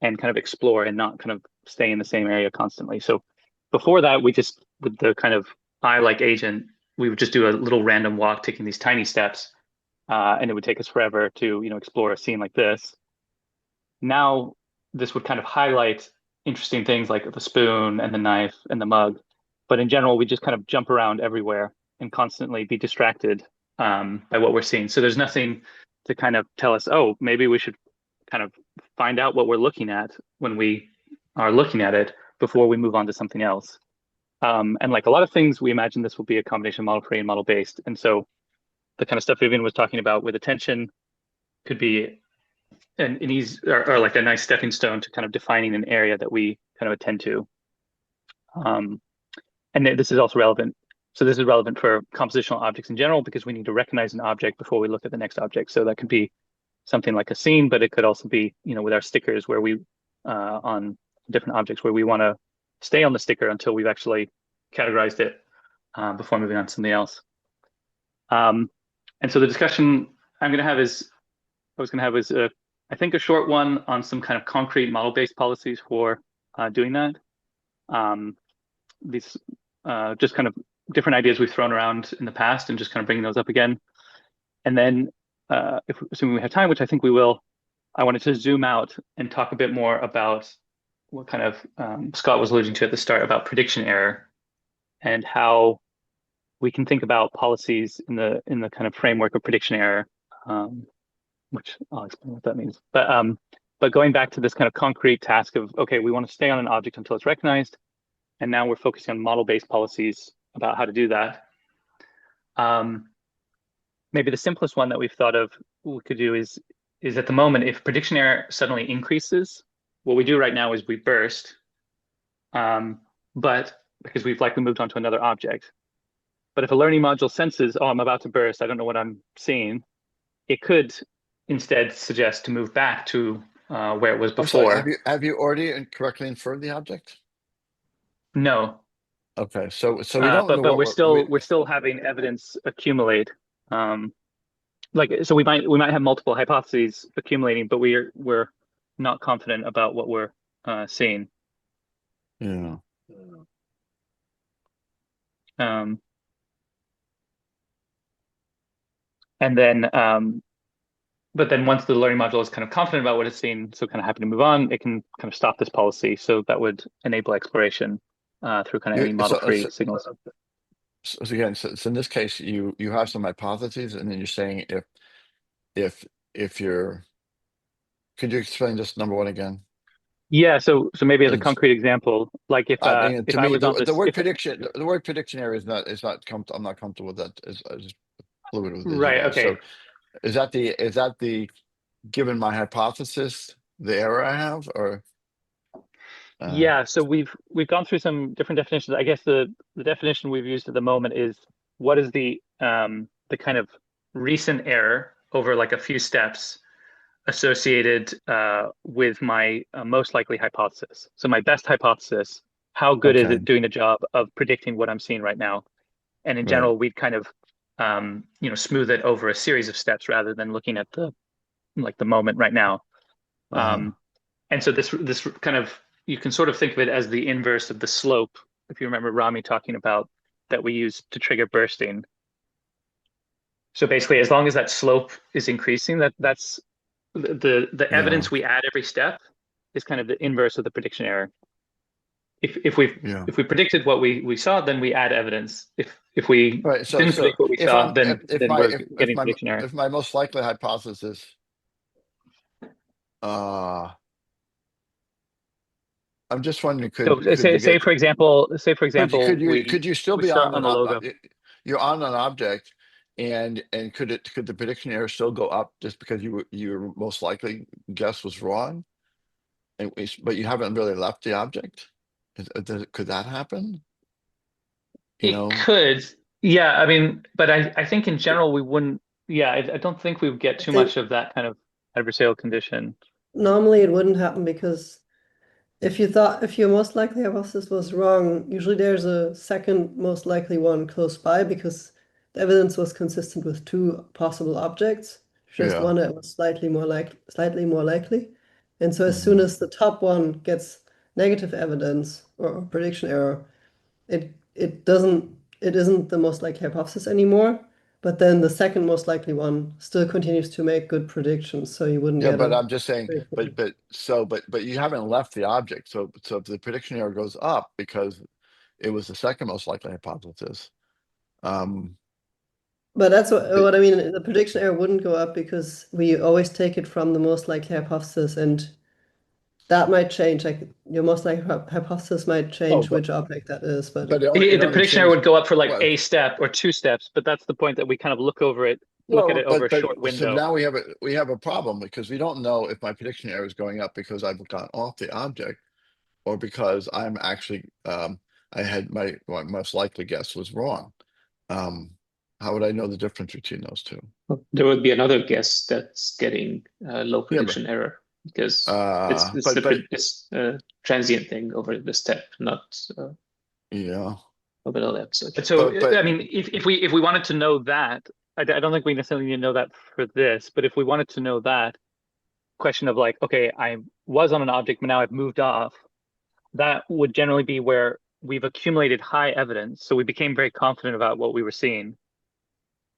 and kind of explore and not kind of stay in the same area constantly. So before that, we just, with the kind of eye-like agent, we would just do a little random walk, taking these tiny steps, and it would take us forever to, explore a scene like this. Now, this would kind of highlight interesting things like the spoon and the knife and the mug. But in general, we just kind of jump around everywhere and constantly be distracted by what we're seeing. So there's nothing to kind of tell us, oh, maybe we should kind of find out what we're looking at when we are looking at it before we move on to something else. And like a lot of things, we imagine this will be a combination model-free and model-based. And so the kind of stuff Vivian was talking about with attention could be an easy or like a nice stepping stone to kind of defining an area that we kind of attend to. And this is also relevant. So this is relevant for compositional objects in general, because we need to recognize an object before we look at the next object. So that could be something like a scene, but it could also be, with our stickers where we, on different objects where we want to stay on the sticker until we've actually categorized it before moving on to something else. And so the discussion I was going to have is I think a short one on some kind of concrete model-based policies for doing that. These just kind of different ideas we've thrown around in the past and just kind of bringing those up again. And then if assuming we have time, which I think we will, I wanted to zoom out and talk a bit more about what kind of Scott was alluding to at the start about prediction error and how we can think about policies in the kind of framework of prediction error, which I'll explain what that means. But going back to this kind of concrete task of, okay, we want to stay on an object until it's recognized, and now we're focusing on model-based policies about how to do that. Maybe the simplest one that we've thought of we could do is at the moment, if prediction error suddenly increases, what we do right now is we burst, but because we've likely moved on to another object. But if a learning module senses, oh, I'm about to burst, I don't know what I'm seeing, it could instead suggest to move back to where it was before. Sorry, have you already correctly inferred the object? No. Okay, so we don't know but we're still having evidence accumulate. So we might have multiple hypotheses accumulating, but we're not confident about what we're seeing. Yeah. And then, but then once the learning module is kind of confident about what it's seeing, so kind of happy to move on, it can kind of stop this policy. So that would enable exploration through kind of any model-free signals. So again, so in this case, you have some hypotheses, and then you're saying if you're, could you explain just number one again? Yeah, so maybe as a concrete example, like if I was on this, the word prediction area is not I'm not comfortable with that as fluid with this. Right. Okay. So is that the given my hypothesis the error I have, or? Yeah, so we've gone through some different definitions. I guess the definition we've used at the moment is what is the kind of recent error over like a few steps associated with my most likely hypothesis. So my best hypothesis, how good is it doing the job of predicting what I'm seeing right now? And in general, we'd kind of smooth it over a series of steps rather than looking at the moment right now. And so this kind of, you can sort of think of it as the inverse of the slope. If you remember Rami talking about that we use to trigger bursting. So basically, as long as that slope is increasing, that's the evidence we add every step is kind of the inverse of the prediction error. If we predicted what we saw, then we add evidence. If we didn't predict what we saw, then we're getting prediction error. If my most likely hypothesis, I'm just wondering, say for example, could you still be on the logo? You're on an object, And could the prediction error still go up just because your most likely guess was wrong? But you haven't really left the object? Could that happen? You It know? could. Yeah, I mean, but I think in general we wouldn't, yeah, I don't think we would get I too much think of that kind of adversarial condition. normally it wouldn't happen because if your most likely hypothesis was wrong, usually there's a second most likely one close by because the evidence was consistent with two possible objects, just Yeah. one that was slightly more likely. And so as soon Hmm. as the top one gets negative evidence or prediction error, it isn't the most likely hypothesis anymore. But then the second most likely one still continues to make good predictions, so you wouldn't Yeah, get but a I'm just saying, but you haven't left the object. So if the prediction error goes up because it was the second most likely hypothesis, um, But that's it, what I mean. The prediction error wouldn't go up because we always take it from the most likely hypothesis, and that might change. Like your most likely hypothesis might oh, change which object that is, but but The it only prediction error would changed. go up for like Well, a step or two steps, but that's the point that we kind of look at well, it over a but short so window. now we have a problem because we don't know if my prediction error is going up because I've gone off the object or because I'm actually I had my most likely guess was wrong. Um, how would I know the difference between those two? There would be another guess that's getting low Yeah, but prediction error because but but it's a transient thing over the step, not yeah, over the left. So So, but I mean, if we wanted to know that, I don't think we necessarily need to know that for this, but if we wanted to know that question of like, okay, I was on an object, but now I've moved off, that would generally be where we've accumulated high evidence. So we became very confident about what we were seeing,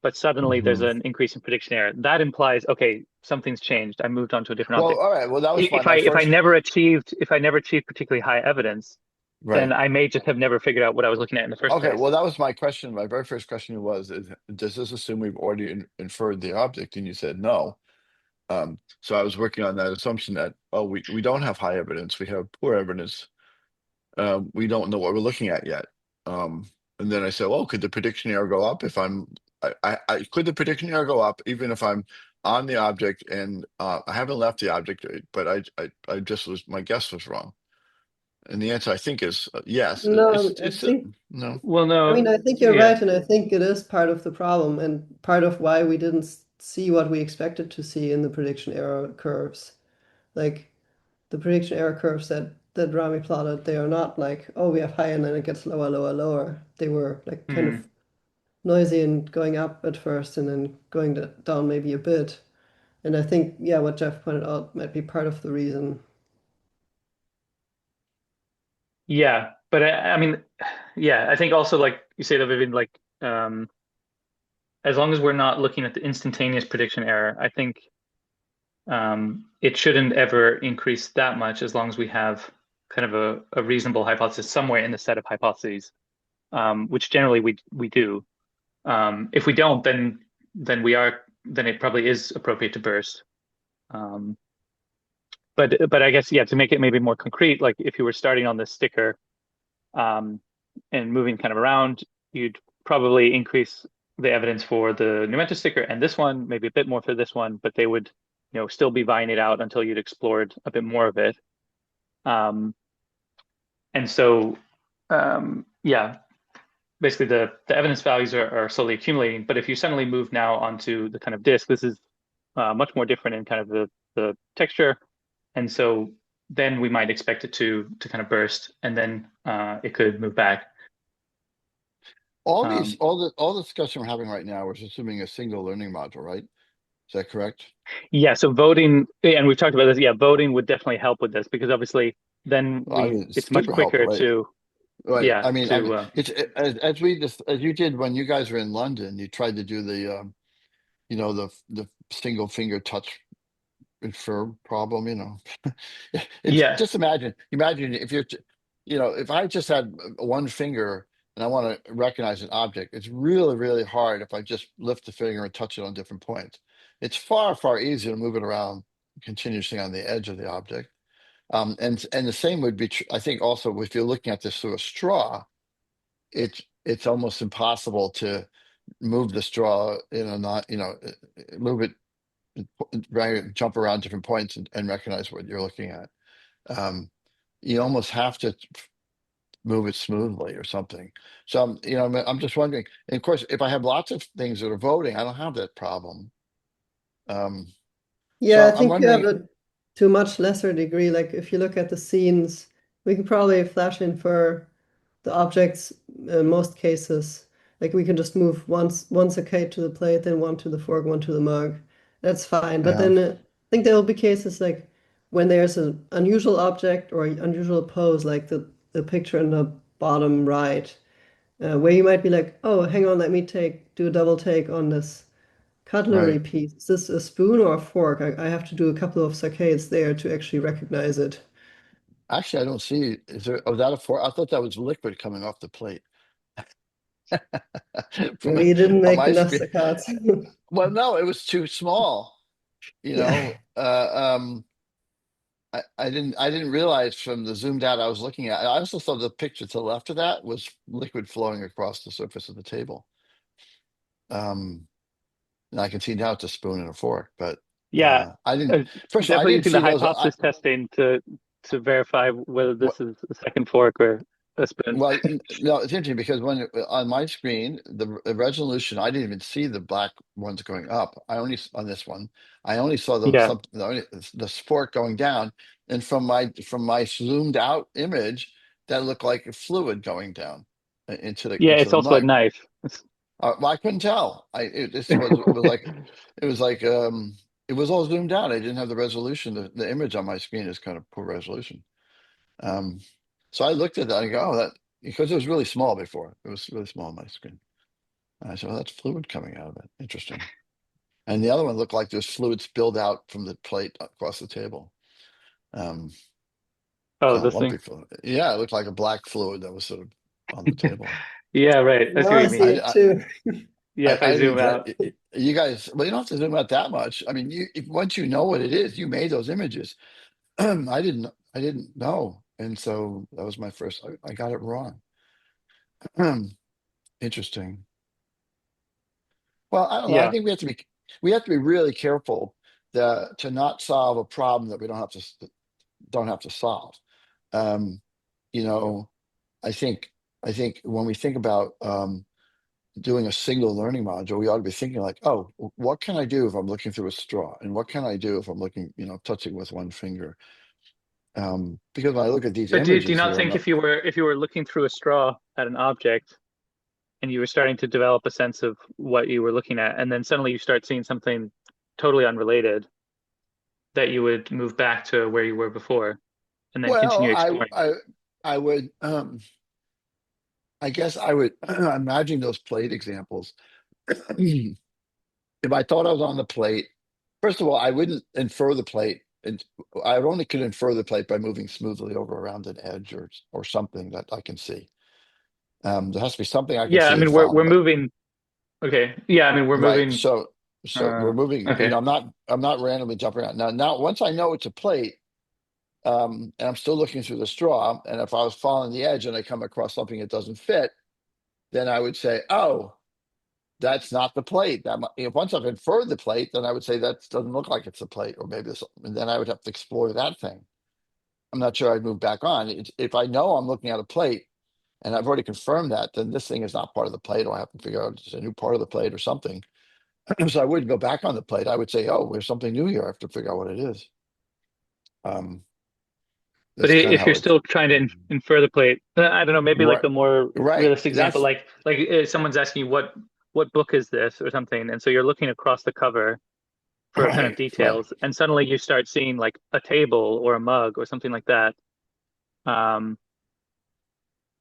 but suddenly there's mhm. an increase in prediction error. That implies, okay, something's changed. I moved on to a different Well, object. all right. Well, that was my If I first. never achieved particularly high evidence, then Right. I may just have never figured out what I was looking at in the first Okay. place. Well, that was my question. My very first question was, does this assume we've already inferred the object? And you said no. So I was working on that assumption that, oh, we don't have high evidence. We have poor evidence. We don't know what we're looking at yet. And then I said, well, could the prediction error go up if could the prediction error go up even if I'm on the object and I haven't left the object, but I just my guess was wrong. And the answer I think is yes. no, I It's think no. Well, I no, mean I think you're yeah. right, and I think it is part of the problem and part of why we didn't see what we expected to see in the prediction error curves. Like the prediction error curves that Rami plotted, they are not like, oh, we have high and then it gets lower, lower, lower. They were like kind Hmm. of noisy and going up at first and then going down maybe a bit. And I think, yeah, what Jeff pointed out might be part of the reason. Yeah, but I mean, yeah, I think also like you say that Vivian, like as long as we're not looking at the instantaneous prediction error, I think it shouldn't ever increase that much as long as we have kind of a reasonable hypothesis somewhere in the set of hypotheses, which generally we do. If we don't, then it probably is appropriate to burst. Um, but I guess yeah, to make it maybe more concrete, like if you were starting on this sticker um, and moving kind of around, you'd probably increase the evidence for the Numenta sticker and this one, maybe a bit more for this one, but they would, still be vying it out until you'd explored a bit more of it. Um, and so, yeah, basically the evidence values are slowly accumulating. But if you suddenly move now onto the kind of disk, this is much more different in kind of the texture, and so then we might expect it to kind of burst, and then it could move back. Um, All the discussion we're having right now is assuming a single learning module, right? Is that correct? yeah, so voting, and we've talked about this. Yeah, voting would definitely help with this because obviously then I mean, it's it's much super helpful, quicker right? to Right. yeah I to mean, it's as we just as you did when you guys were in London. You tried to do the the single finger touch infer problem. It's yeah just imagine if if I just had one finger and I want to recognize an object, it's really, really hard if I just lift the finger and touch it on different points. It's far, far easier to move it around continuously on the edge of the object. And the same would be true, I think, also if you're looking at this through a straw, it's almost impossible move the straw in a not, move it, right, jump around different points and recognize what you're looking at. You almost have to move it smoothly or something. So I'm just wondering. And of course, if I have lots of things that are voting, I don't have that problem. Um, Yeah, so I I'm think you have wondering. it to a much lesser degree. Like if you look at the scenes, we can probably flash infer the objects in most cases. Like we can just move once a kite to the plate, then one to the fork, one to the mug. That's fine. But Yeah, then I think there will be cases like when there's an unusual object or unusual pose, like the picture in the bottom right, where you might be like, oh, hang on, let me do a double take on this cutlery right. piece. Is this a spoon or a fork? I have to do a couple of saccades there to actually recognize it. Actually, I don't see. Is there? Oh, that a fork? I thought that was liquid coming off the plate. From Maybe you didn't on make my enough screen. saccades. Well, no, it was too small. You Yeah. know, I didn't realize from the zoomed out I was looking at. I also saw the picture to the left of that was liquid flowing across the surface of the table. Um, and I can see now it's a spoon and a fork, but Yeah, I didn't. uh, First of all, I definitely didn't using the see those. hypothesis testing to verify whether this is a second fork or a spoon. Well, no, it's interesting because when on my screen, the resolution, I didn't even see the black ones going up. On this one, I only saw Yeah, the sport going down, and from my zoomed out image, that looked like a fluid going down into the yeah, into it's the also a mug. knife. Well, I couldn't tell. It was all zoomed out. I didn't have the resolution. The image on my screen is kind of poor resolution. Um, so I looked at that and go, oh, that because it was really small before. It was really small on my screen. And I said, well, that's fluid coming out of it. Interesting. And the other one looked like there's fluid spilled out from the plate across the table. Um, Oh, kind of this thing. lumpy fluid. Yeah, it looked like a black fluid that was sort of on the table. Yeah, right. I see Now what I you see mean. it too. Yeah, if I I zoom didn't. out. You guys, well, you don't have to zoom out that much. I mean, once you know what it is, you made those images. I didn't. I didn't know, and so that was my first. I got it wrong. Interesting. Well, I don't know. I Yeah. think we have to be really careful to not solve a problem that we don't have to solve. Um, you know, I think I think when we think about doing a single learning module, we ought to be thinking like, oh, what can I do if I'm looking through a straw, and what can I do if I'm looking, touching with one finger? Because when I look at these But do you images not here, I'm think not. if you were looking through a straw at an object and you were starting to develop a sense of what you were looking at, and then suddenly you start seeing something totally unrelated, that you would move back to where you were before and then Well, continue I exploring it? I I would. I guess I would imagine those plate examples. If I thought I was on the plate, first of all, I wouldn't infer the plate. And I only could infer the plate by moving smoothly over around an edge or something that I can see. There has to be something I can Yeah, I see and mean we're follow. moving. Okay. Yeah, I mean we're Right. moving. So we're moving. Okay. I'm not randomly jumping around. Now, once I know it's a plate, and I'm still looking through the straw, and if I was following the edge and I come across something that doesn't fit, then I would say, oh, that's not the plate. Once I've inferred the plate, then I would say that doesn't look like it's a plate, or maybe it's, and then I would have to explore that thing. I'm not sure I'd move back on. If I know I'm looking at a plate and I've already confirmed that, then this thing is not part of the plate, or I have to figure out it's a new part of the plate or something. So I wouldn't go back on the plate. I would say, oh, there's something new here. I have to figure out what it is. Um, But that's kind of if how you're it's. still trying to infer the plate, I don't know, maybe like Right, the more right. realistic example, like someone's asking you what book is this or something, and so you're looking across the cover for kind of Right. details, and suddenly you start seeing like a table or a mug or something like that, um,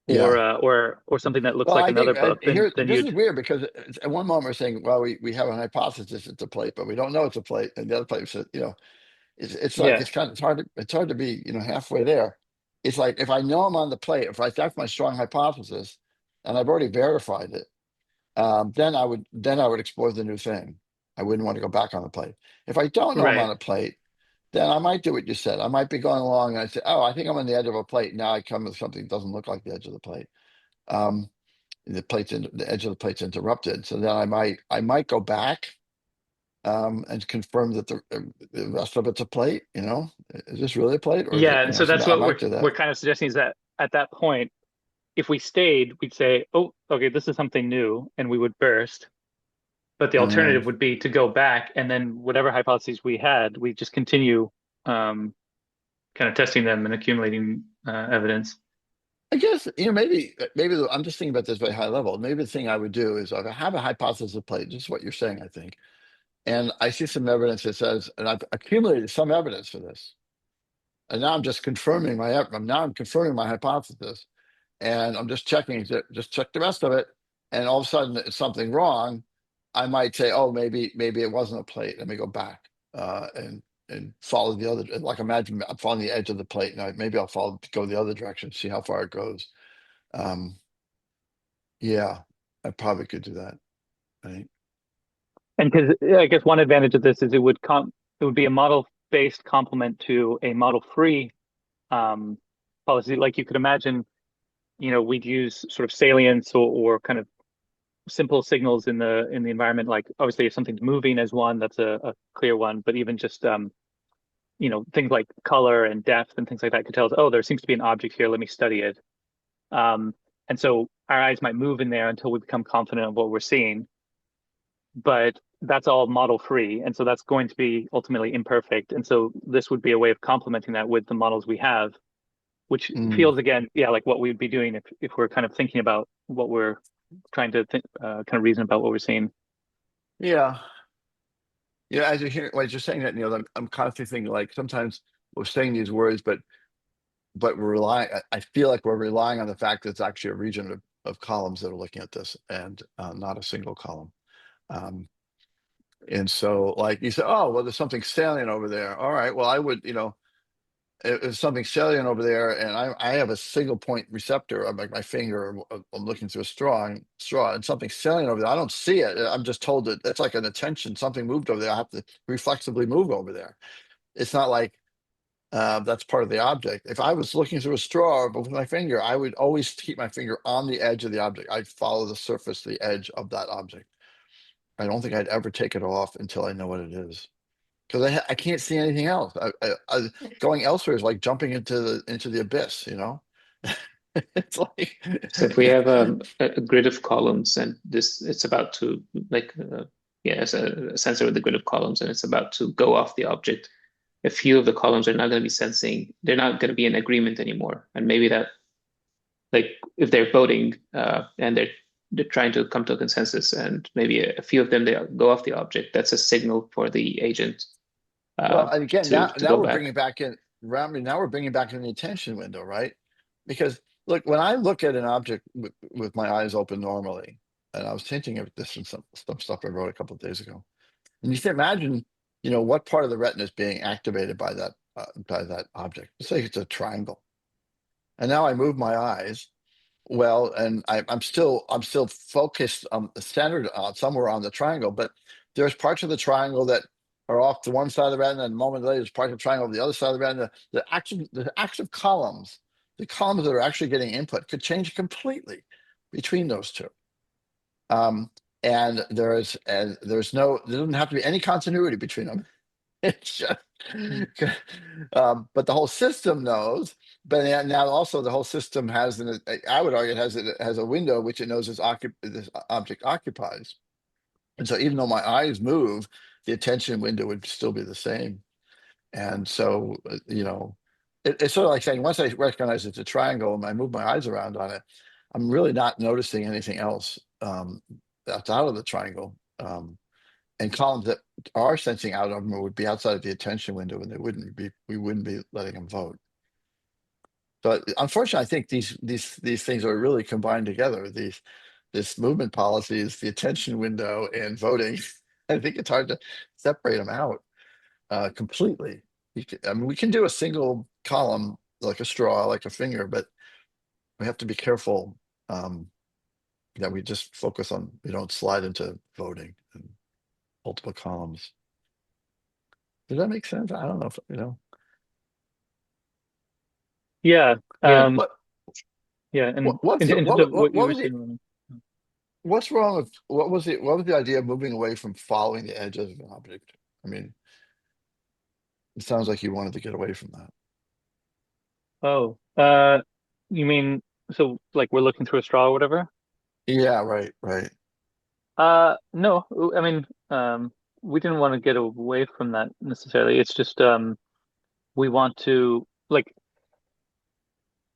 Yeah. or something that looks Well, like I another think book, then here this you'd is weird because at one moment we're saying, well, we have an hypothesis it's a plate, but we don't know it's a plate, and the other plate says, it's like yeah, it's hard to be halfway there. It's like if I know I'm on the plate, if that's my strong hypothesis, and I've already verified it, then I would explore the new thing. I wouldn't want to go back on the plate. If I don't know I'm right. on a plate, then I might do what you said. I might be going along and I say, oh, I think I'm on the edge of a plate. Now I come with something that doesn't look like the edge of the plate. Um, the edge of the plate's interrupted. So then I might go back and confirm that the rest of it's a plate. Is this really a plate, or is it? Yeah, and so So that's that I what might do we're that. kind of suggesting, is that at that point, if we stayed, we'd say, oh, okay, this is something new, and we would burst. But the Um, alternative would be to go back, and then whatever hypotheses we had, we just continue um, kind of testing them and accumulating evidence. I guess I'm just thinking about this very high level. Maybe the thing I would do is I have a hypothesis of plate, just what you're saying, I think, and I see some evidence that says, and I've accumulated some evidence for this, and now I'm just confirming I'm confirming my hypothesis, and I'm just checking just check the rest of it, and all of a sudden it's something wrong. I might say, oh, maybe it wasn't a plate. Let me go back and follow the other. Like imagine I'm following the edge of the plate, and maybe I'll go the other direction, see how far it goes. Um, yeah, I probably could do that. Right? And because I guess one advantage of this is it would be a model-based complement to a model-free um, policy. Like you could imagine, we'd use sort of salience or kind of simple signals in the environment. Like obviously, if something's moving as one, that's a clear one. But even just things like color and depth and things like that could tell us, oh, there seems to be an object here. Let me study it. Um, and so our eyes might move in there until we become confident of what we're seeing. But that's all model free. And so that's going to be ultimately imperfect. And so this would be a way of complementing that with the models we have, which Mm, feels again, yeah, like what we'd be doing if we're kind of thinking about what we're trying to kind of reason about what we're seeing. yeah. As you're saying that, I'm constantly thinking like sometimes we're saying these words, but we're relying. I feel like we're relying on the fact that it's actually a region of columns that are looking at this, and not a single column. Um, and so, like you said, oh well, there's something salient over there. All right, well, I would, if there's something salient over there, and I have a single point receptor. I'm like my finger. I'm looking through a straw, and something salient over there. I don't see it. I'm just told that it's like an attention. Something moved over there. I have to reflexively move over there. It's not like that's part of the object. If I was looking through a straw with my finger, I would always keep my finger on the edge of the object. I'd follow the surface, the edge of that object. I don't think I'd ever take it off until I know what it is, because I can't see anything else. Going elsewhere is like jumping into the abyss. It's like So if we have a grid of columns and it's about to like yeah, as a sensor with a grid of columns and it's about to go off the object, a few of the columns are not going to be sensing, they're not going to be in agreement anymore. And maybe that, like if they're voting and they're trying to come to a consensus and maybe a few of them they go off the object, that's a signal for the agent well, and again, to now go we're back. bringing back in Rami. Now we're bringing back in the attention window, right? Because look, when I look at an object with my eyes open normally, and I was hinting at this in some stuff I wrote a couple of days ago, and you can imagine, what part of the retina is being activated by that object. Let's say it's a triangle, and now I move my eyes. Well, and I'm still focused, centered on somewhere on the triangle, but there's parts of the triangle that are off to one side of the retina, and a moment later, there's parts of the triangle on the other side of the retina. The active columns, the columns that are actually getting input, could change completely between those two. And there doesn't have to be any continuity between them. It's just, but the whole system knows. But now also the whole system has, I would argue, it has a window which it knows this object occupies. And so even though my eyes move, the attention window would still be the same. And so, it's sort of like saying once I recognize it's a triangle and I move my eyes around on it, I'm really not noticing anything else that's out of the triangle. And columns that are sensing out of them would be outside of the attention window, and we wouldn't be letting them vote. But unfortunately, I think these things are really combined together. This movement policies, the attention window, and voting. I think it's hard to separate them out completely. I mean, we can do a single column like a straw, like a finger, but we have to be careful that we don't slide into voting and multiple columns. Does that make sense? I don't know if. Yeah. Yeah. Yeah. And What's in terms of what what you what were was the saying, what's wrong with what was the idea of moving away from following the edges of an object? I mean, it sounds like you wanted to get away from that. Oh, you mean so like we're looking through a straw or whatever? Yeah, right, right. No, I mean, we didn't want to get away from that necessarily. It's just we want to like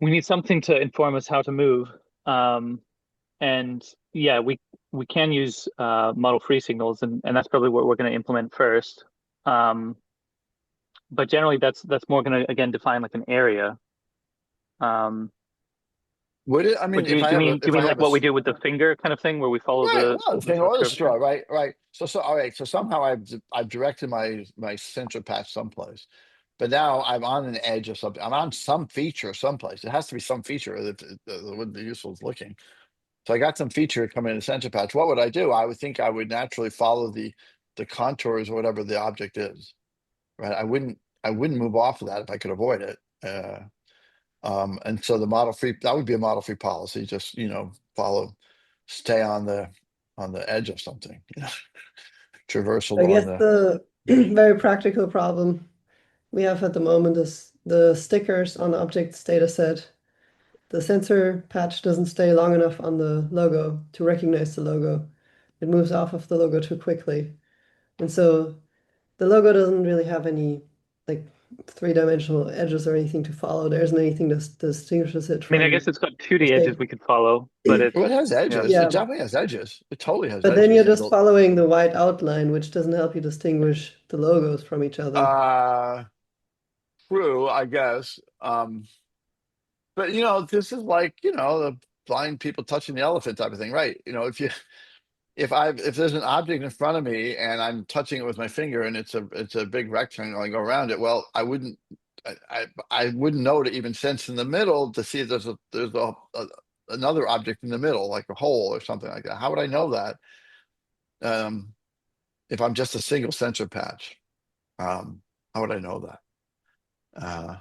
we need something to inform us how to move. Um, and yeah, we can use model free signals, and that's probably what we're going to implement first. Um, but generally, that's more going to again define like an area. Um, Would it? I but mean, do you mean like what we do with the finger kind of thing, where we follow right, well, the the thing sort of or the curvature? straw, right, right. So all right. So somehow I've directed my center patch someplace, but now I'm on an edge of something. I'm on some feature someplace. It has to be some feature that would be useful as looking. So I got some feature coming in the center patch. What would I do? I would think I would naturally follow the contours or whatever the object is. Right. I wouldn't move off of that if I could avoid it. And so the model free that would be a model free policy. Just follow, stay on the edge of something. Traversal I on guess the. the very practical problem we have at the moment is the stickers on the object's data set. The sensor patch doesn't stay long enough on the logo to recognize the logo. It moves off of the logo too quickly. And so the logo doesn't really have any like three-dimensional edges or anything to follow. There isn't anything that distinguishes it I mean, I from guess it's got 2D the edges we could follow, but shape. it's Well, it has yeah. edges. It Yeah. definitely has edges. It totally has But then you're edges. just following the white outline, which doesn't help you distinguish the logos from each other. Uh, True, I guess. But this is like the blind people touching the elephant type of thing, right? If there's an object in front of me and I'm touching it with my finger and it's a big rectangle, I go around it. Well, I wouldn't know to even sense in the middle to see if there's another object in the middle, like a hole or something like that. How would I know that um, if I'm just a single sensor patch? How would I know that? Uh,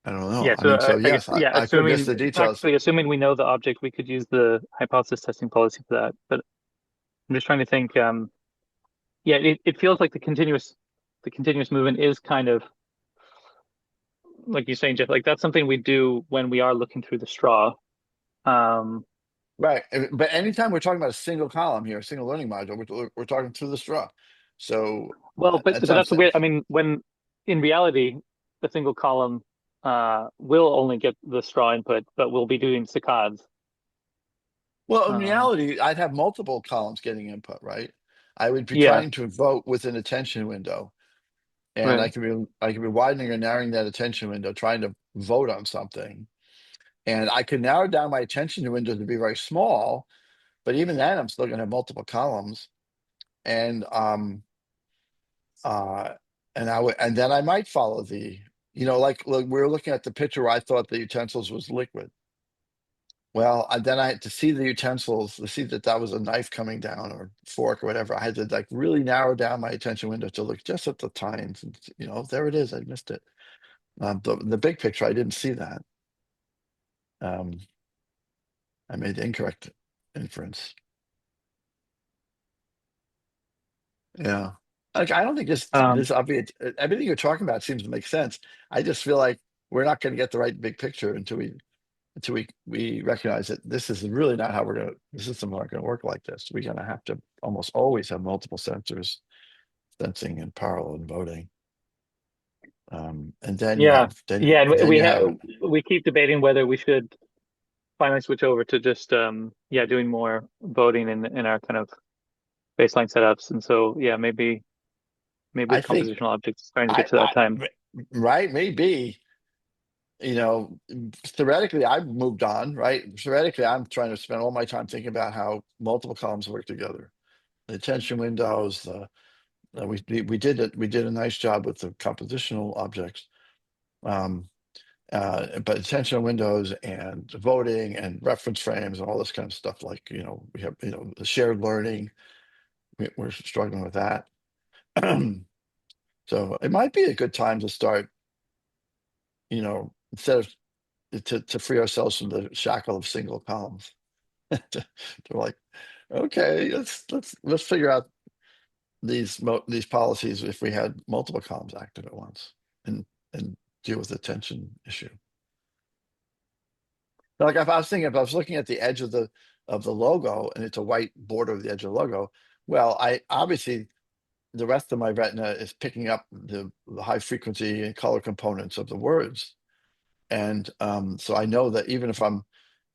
I don't know. Yeah, I so mean, so I guess yes, yeah, I could miss the details. practically assuming we know the object, we could use the hypothesis testing policy for that. But I'm just trying to think. Yeah, it feels like the continuous movement is kind of like you're saying, Jeff. Like that's something we do when we are looking through the straw. Um, Right. But anytime we're talking about a single column here, a single learning module, we're talking through the straw. So well, that's but what I'm that's the saying. way. I mean, when in reality, a single column will only get the straw input, but we'll be doing saccades. Well, in Um, reality, I'd have multiple columns getting input, right? I would be yeah, trying to vote with an attention window. And right. I could be widening or narrowing that attention window, trying to vote on something. And I could narrow down my attention window to be very small, but even then I'm still gonna have multiple columns. And uh and then I might follow like we were looking at the picture where I thought the utensils was liquid. Well, then I had to see the utensils to see that that was a knife coming down or fork or whatever. I had to like really narrow down my attention window to look just at the tines. And, there it is. I missed it. The big picture, I didn't see that. Um, I made the incorrect inference. Yeah. Like, I don't think Um, this obvious, everything you're talking about seems to make sense. I just feel like we're not going to get the right big picture until we recognize that this is really not how the system's not going to work like this. We're going to have to almost always have multiple sensors sensing in parallel and voting. And then you yeah, have then yeah, and then you have we keep debating whether we should finally switch over to just yeah doing more voting in our kind of baseline setups. And so yeah, maybe I with think compositional objects, it's starting to I, get to that I time. right maybe you know theoretically I've moved on, right? Theoretically I'm trying to spend all my time thinking about how multiple columns work together, the attention windows, we did a nice job with the compositional objects. um, but attention windows and voting and reference frames and all this kind of stuff, like we have the shared learning. We're struggling with that. So it might be a good time to start, instead of to free ourselves from the shackle of single columns. They're like, okay, let's figure out these policies if we had multiple columns active at once, and deal with the tension issue. Like if I was thinking, if I was looking at the edge of the logo and it's a white border of the edge of the logo, well, I obviously the rest of my retina is picking up the high frequency and color components of the words. And so I know that even if I'm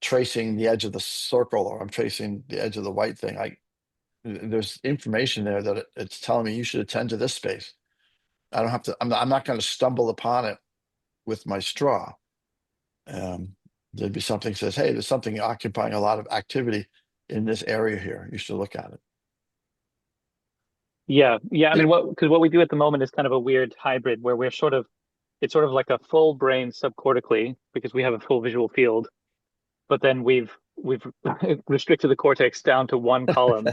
tracing the edge of the circle or I'm tracing the edge of the white thing, there's information there that it's telling me you should attend to this space. I don't have to, I'm not going to stumble upon it with my straw. There'd be something that says, hey, there's something occupying a lot of activity in this area here. You should look at it. Yeah. I mean, because what we do at the moment is kind of a weird hybrid where it's sort of like a full brain subcortically because we have a full visual field, but then we've restricted the cortex down to one column.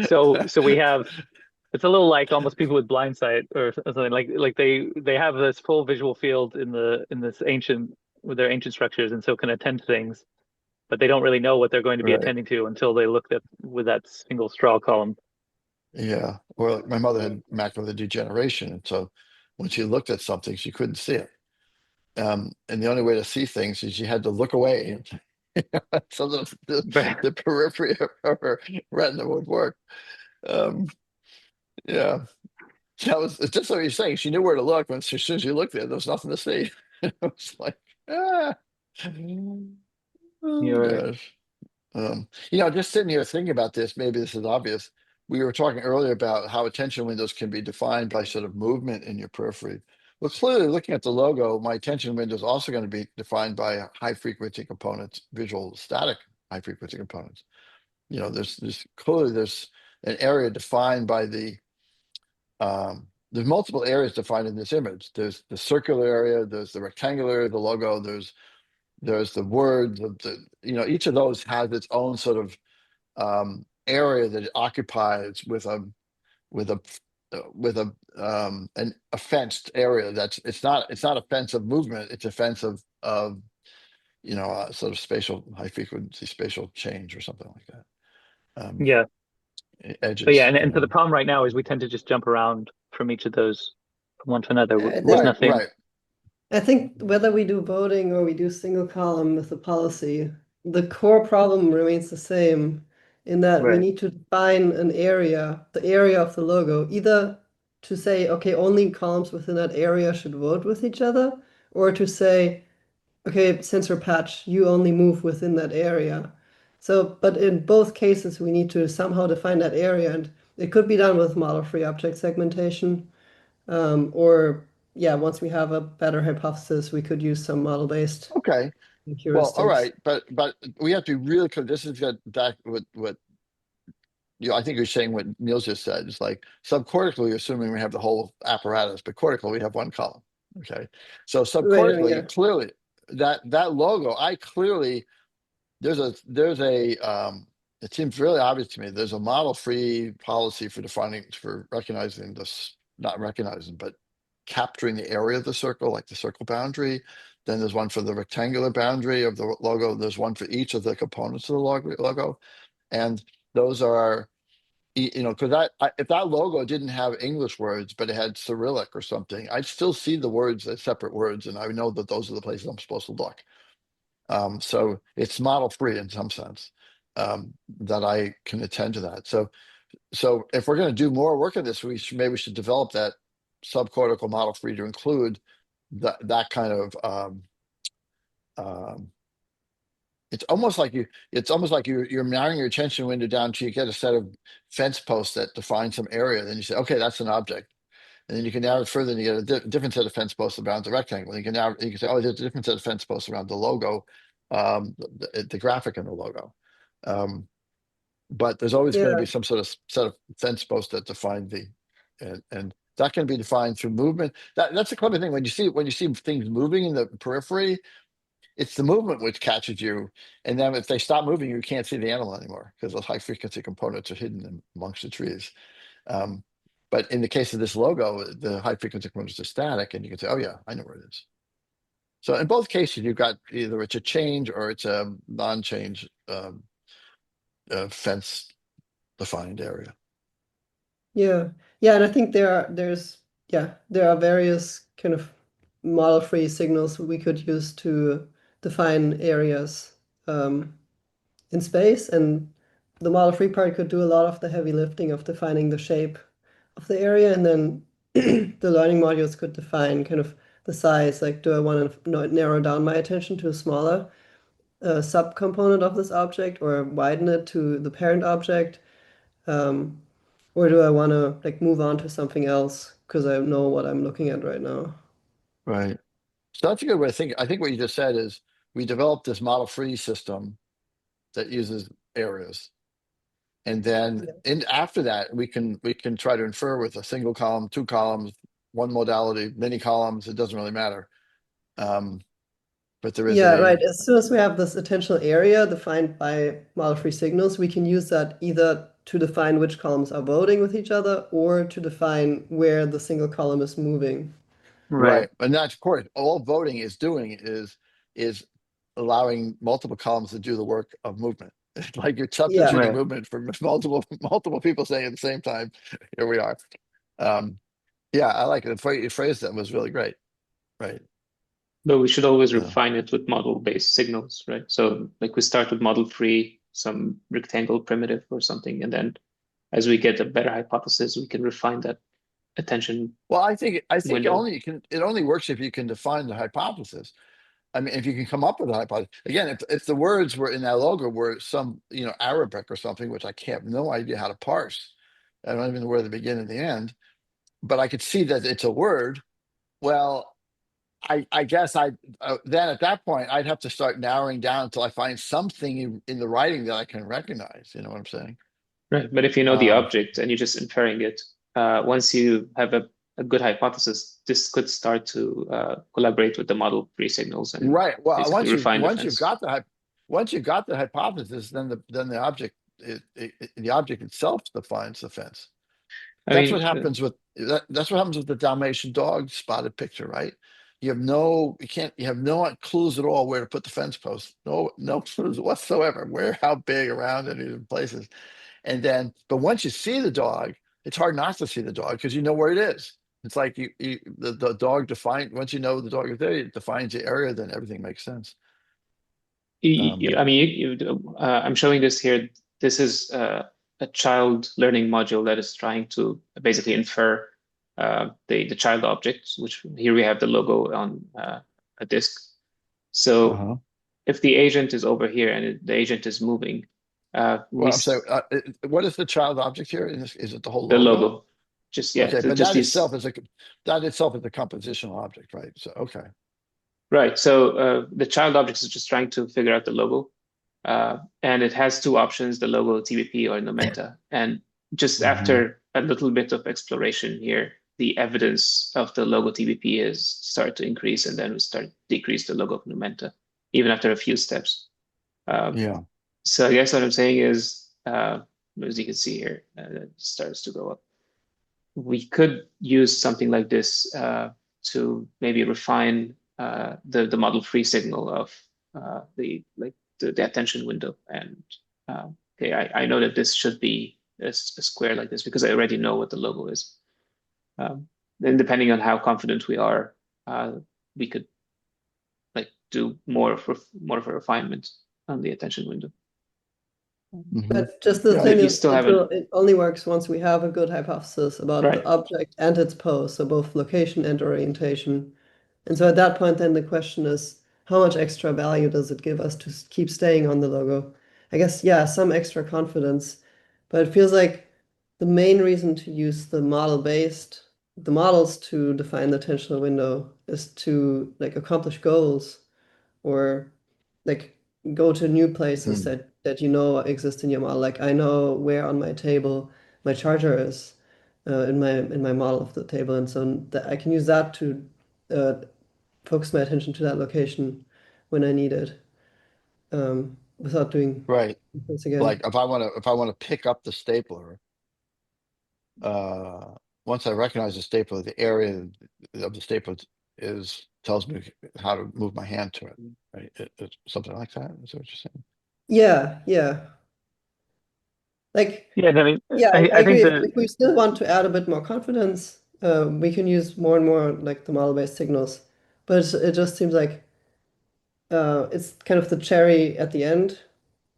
So we have, it's a little like almost people with blind sight or something like they have this full visual field in this ancient with their ancient structures and so can attend to things, but they don't really know what they're going to be Right. attending to until they look at with that single straw column. Yeah. Well, my mother had macular degeneration, and so when she looked at something, she couldn't see it. And the only way to see things is you had to look away. So the periphery of her retina would work. Um, yeah. That was it's just what you're saying. She knew where to look, but as soon as you looked there was nothing to see. It was like, ah. Oh You're right. gosh. Just sitting here thinking about this, maybe this is obvious. We were talking earlier about how attention windows can be defined by sort of movement in your periphery. Well, clearly, looking at the logo, my attention window is also going to be defined by high frequency components, visual static high frequency components. There's clearly there's an area defined by there's multiple areas defined in this image. There's the circular area, there's the rectangular, the logo, there's the word, each of those has its own sort of area that it occupies with a fenced area. It's not a fence of movement. It's a fence of sort of spatial high frequency spatial change or something like that. Yeah. But yeah, Edges. and so the problem right now is we tend to just jump around from each of those from one to another. I There's think nothing. Right. I think whether we do voting or we do single column with the policy, the core problem remains the same in that we Right. need to define an area, the area of the logo, either to say, okay, only columns within that area should vote with each other, or to say, okay, sensor patch, you only move within that area. So, but in both cases, we need to somehow define that area, and it could be done with model-free object segmentation. Or yeah, once we have a better hypothesis, we could use some model-based Okay. Well, all heuristics. right, but we have to be really clear. This is back what I think you're saying what Niels just said. It's like subcortical, you're assuming we have the whole apparatus, but cortical, we have one column. Okay. So Right, subcortically, yeah. clearly that logo, there's a it seems really obvious to me. There's a model-free policy for recognizing this, not recognizing, but capturing the area of the circle, like the circle boundary. Then there's one for the rectangular boundary of the logo. There's one for each of the components of the logo. And those are, because if that logo didn't have English words, but it had Cyrillic or something, I'd still see the words as separate words. And I know that those are the places I'm supposed to look. So it's model free in some sense, that I can attend to that. So if we're going to do more work on this, maybe we should develop that subcortical model free to include that kind of um, it's almost like you're narrowing your attention window down to you get a set of fence posts that define some area. Then you say, okay, that's an object. And then you can narrow it further and you get a different set of fence posts around the rectangle. You can say, oh, there's a different set of fence posts around the logo, the graphic in the logo. But there's always going to Yeah, be some sort of set of fence posts that define and that can be defined through movement. That's a clever thing. When you see things moving in the periphery, it's the movement which catches you. And then if they stop moving, you can't see the animal anymore because those high frequency components are hidden amongst the trees. Um, but in the case of this logo, the high frequency components are static, and you can say, "Oh yeah, I know where it is." So in both cases, you've got either it's a change or it's a non-change fence defined area. Yeah. Yeah, and I think there are various kind of model-free signals we could use to define areas in space, and the model-free part could do a lot of the heavy lifting of defining the shape of the area, and then the learning modules could define kind of the size. Like, do I want to narrow down my attention to a smaller subcomponent of this object, or widen it to the parent object? Um, or do I want to like move on to something else because I know what I'm looking at right now? Right. So that's a good way to think. I think what you just said is we developed this model-free system that uses areas. And then Yeah. after that, we can try to infer with a single column, two columns, one modality, many columns. It doesn't really matter. But there is Yeah, a right. As soon as we have this attentional area defined by model-free signals, we can use that either to define which columns are voting with each other or to define where the single column is moving. Right. right, and that's of course all voting is doing is allowing multiple columns to do the work of movement. It's like you're Yeah. substituting Right. movement for multiple people saying at the same time. Here we are. Um, yeah, I like it. The way you phrased that was really great. Right. But we should always So refine it with model-based signals, right? So like we start with model-free, some rectangle primitive or something, and then as we get a better hypothesis, we can refine that attention well, I think window. it only works if you can define the hypothesis. I mean, if you can come up with a hypothesis, again, if the words were in that logo were some, Arabic or something, which I can't, no idea how to parse. I don't even know where the beginning and the end, but I could see that it's a word. Well, I guess then at that point, I'd have to start narrowing down until I find something in the writing that I can recognize. You know what I'm saying? Right. But if you know the Um, object and you're just inferring it, once you have a good hypothesis, this could start to collaborate with the model-free signals and right. Well, basically refine the once you've fence. got once you've got the hypothesis, then the object the object itself defines the fence. I That's what mean, happens with that's what happens with the Dalmatian dog spotted picture, right? You have no clues at all where to put the fence post. No clues whatsoever. Where, how big, around any of the places. But once you see the dog, it's hard not to see the dog because you know where it is. It's like the dog define once you know the dog is there, it defines the area, then everything makes sense. Um, I mean, I'm showing this here. This is a child learning module that is trying to basically infer the child objects, which here we have the logo on a disk. So uh-huh. if the agent is over here and the agent is moving, Well, I'm sorry. What is the child object here? Is it the whole the logo? logo, just yeah, Okay, but just these. that itself is a compositional object, right? So okay. Right. So the child object is just trying to figure out the logo. And it has two options, the logo TBP or Numenta. And just Mhm. after a little bit of exploration here, the evidence of the logo TBP is start to increase, and then we start decrease the logo of Numenta, even after a few steps. Uh, Yeah. so I guess what I'm saying is, as you can see here, it starts to go up. We could use something like this to maybe refine the model-free signal of the attention window. And okay, I know that this should be a square like this because I already know what the logo is. Then depending on how confident we are, we could like do more of a refinement on the attention window. Mhm. But just the Yeah. thing You is, still haven't, it only works once we have a good hypothesis about the right? object and its pose, so both location and orientation. And so at that point, then the question is, how much extra value does it give us to keep staying on the logo? I guess, yeah, some extra confidence, but it feels like the main reason to use the models to define the attentional window is to like accomplish goals or like go to new places Mhm. that you know exist in your model. Like I know where on my table my charger is in my model of the table, and so that I can use that to uh, focus my attention to that location when I need it without doing Right. this again. Like if I want to pick up the stapler, uh once I recognize the stapler, the area of the stapler is tells me how to move my hand to it, right? It's something like that. Is that what you're saying? Yeah. Like, Yeah, I mean, yeah, I I think agree. the If we still want to add a bit more confidence, we can use more and more like the model-based signals. But it just seems like it's kind of the cherry at the end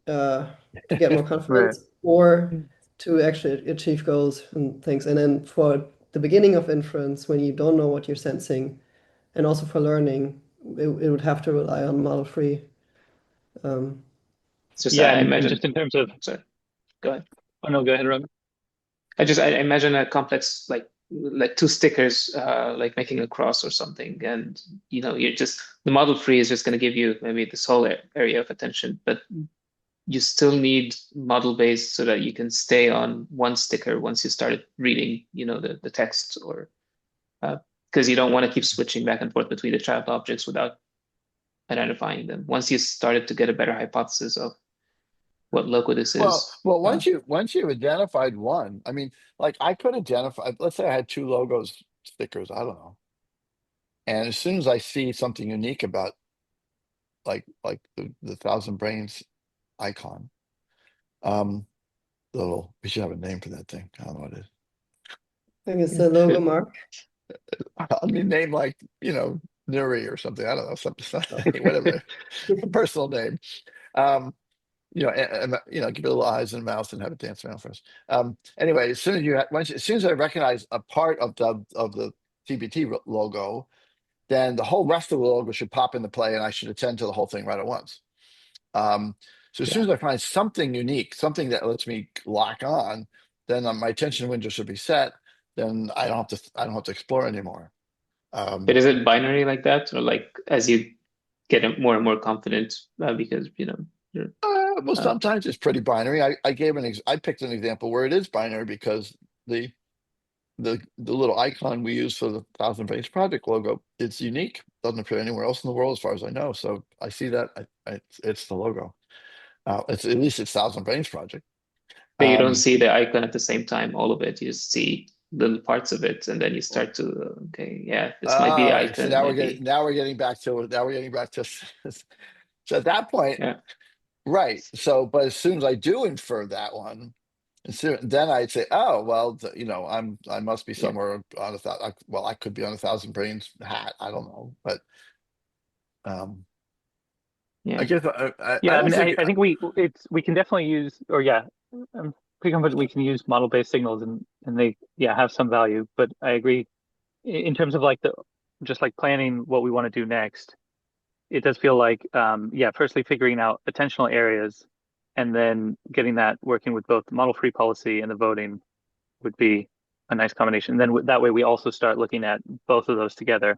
uh, to get more right. confidence or to actually achieve goals and things. And then for the beginning of inference, when you don't know what you're sensing, and also for learning, it would have to rely on model-free. It's just Yeah, I and imagine. just in terms of, Sorry, go ahead. oh no, go ahead, Rob. I imagine a complex like two stickers like making a cross or something, and you're just the model free is just going to give you maybe this whole area of attention, but you still need model based so that you can stay on one sticker once you started reading the text, or because you don't want to keep switching back and forth between the child objects without identifying them. Once you started to get a better hypothesis of what loco this Well, is. well, once you identified one, I mean, like I could identify. Let's say I had two logos stickers. I don't know. And as soon as I see something unique about like the thousand brains icon, um, we should have a name for that thing. I don't know what it is. I think it's the logo mark. I mean, name like Nuri or something. I don't know, something, whatever, a personal name. Um, give it little eyes and a mouth and have it dance around for us. Anyway, as soon as I recognize a part of the TBT logo, then the whole rest of the logo should pop into play, and I should attend to the whole thing right at once. Um, so as soon Yeah. as I find something unique, something that lets me lock on, then my attention window should be set. Then I don't have to explore anymore. But Um, is it binary like that, or like as you get more and more confident because you're well, uh, sometimes it's pretty binary. I picked an example where it is binary because the the little icon we use for the Thousand Page Project logo, it's unique. Doesn't appear anywhere else in the world, as far as I know. So I see that it's the logo. It's at least it's Thousand Brains Project. but you don't Um, see the icon at the same time, all of it. You just see little parts of it, and then you start to okay, yeah, this might be the all right. So icon, it now we're might getting be now we're getting back to so at that point, yeah, right. So, but as soon as I do infer that one, then I'd say, oh well, I must be yeah, somewhere on a thousand. Well, I could be on a Thousand Brains hat. I don't know, but um, I yeah. guess I Yeah, I don't mean, think. I think we can definitely use, or yeah, I'm pretty confident we can use model-based signals, and they have some value. But I agree in terms of like the just like planning what we want to do next. It does feel like firstly figuring out attentional areas, and then getting that working with both the model-free policy and the voting would be a nice combination. Then that way we also start looking at both of those together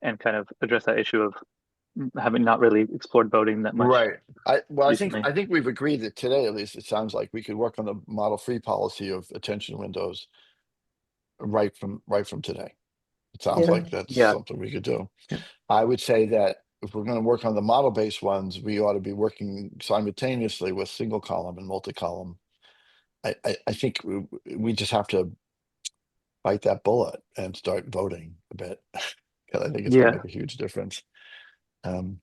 and kind of address that issue of having not really explored voting that much Right. I think recently. I think we've agreed that today, at least, it sounds like we could work on the model free policy of attention windows right from today. It sounds Yeah. like that's Yeah. something we could do. Yeah. I would say that if we're going to work on the model based ones, we ought to be working simultaneously with single column and multi column. I think we just have to bite that bullet and start voting a bit because I think it's going to Yeah. make a huge difference. Um,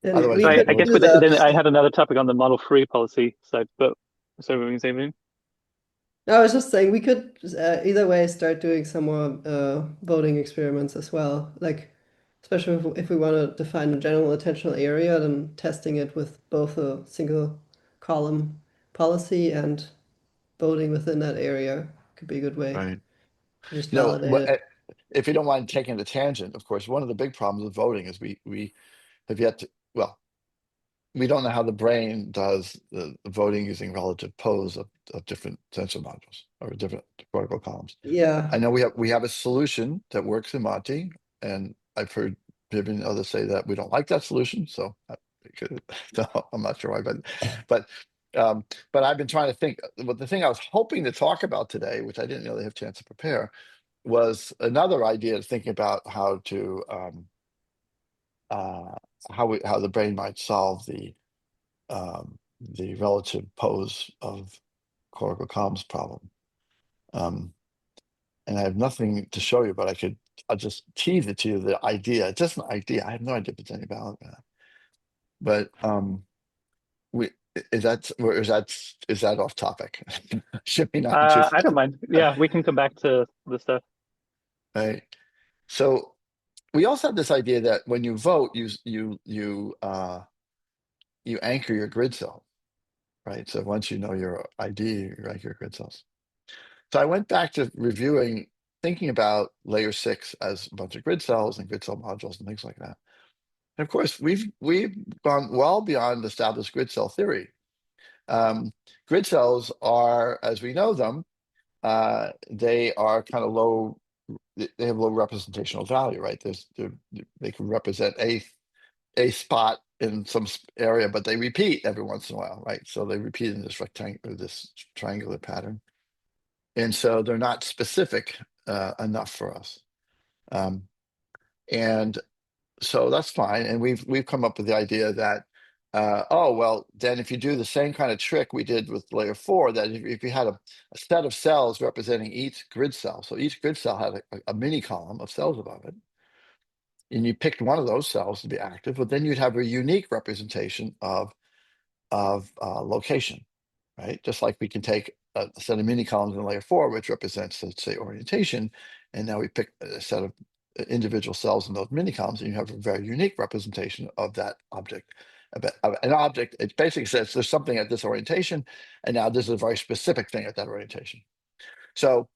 And Otherwise, we So could I guess do with that. then I had another topic on the model free policy side, but sorry, what were you saying? I was just saying we could either way start doing some more voting experiments as well. Like, especially if we want to define a general attentional area, then testing it with both a single column policy and voting within that area could be a good way right. to just You know, validate it. if you don't mind taking the tangent, of course, one of the big problems with voting is we have yet to, well, we don't know how the brain does the voting using relative pose of different sensor modules or different cortical columns. I Yeah. know we have a solution that works in Monty, and I've heard Vivian and others say that we don't like that solution. So I'm not sure why, but but I've been trying to think. But the thing I was hoping to talk about today, which I didn't really have a chance to prepare, was another idea of thinking about how to uh, how the brain might solve the relative pose of cortical columns problem. And I have nothing to show you, but I could just tease it to you, the idea. It's just an idea. I have no idea if it's any valid or not. But we is that off topic? Should we not do I don't that? mind. Yeah, we can come back to the stuff. Right. So we also have this idea that when you vote, you anchor your grid cell, right? So once you know your ID, you anchor your grid cells. So I went back to reviewing, thinking about layer 6 as a bunch of grid cells and grid cell modules and things like that. And of course, we've gone well beyond established grid cell theory. Grid cells are, as we know them, they are kind of low. They have low representational value, right? They can represent a spot in some area, but they repeat every once in a while, right? So they repeat in this rectangle, this triangular pattern, and so they're not specific enough for us. And so that's fine. And we've come up with the idea that oh well, then if you do the same kind of trick we did with layer 4, that if you had a set of cells representing each grid cell, so each grid cell had a mini column of cells above it, and you picked one of those cells to be active, but then you'd have a unique representation of location, right? Just like we can take a set of mini columns in layer 4, which represents, let's say, orientation, and now we pick a set of individual cells in those mini columns, and you have a very unique representation of that object. An object, it basically says there's something at this orientation, and now this is a very specific thing at that orientation. So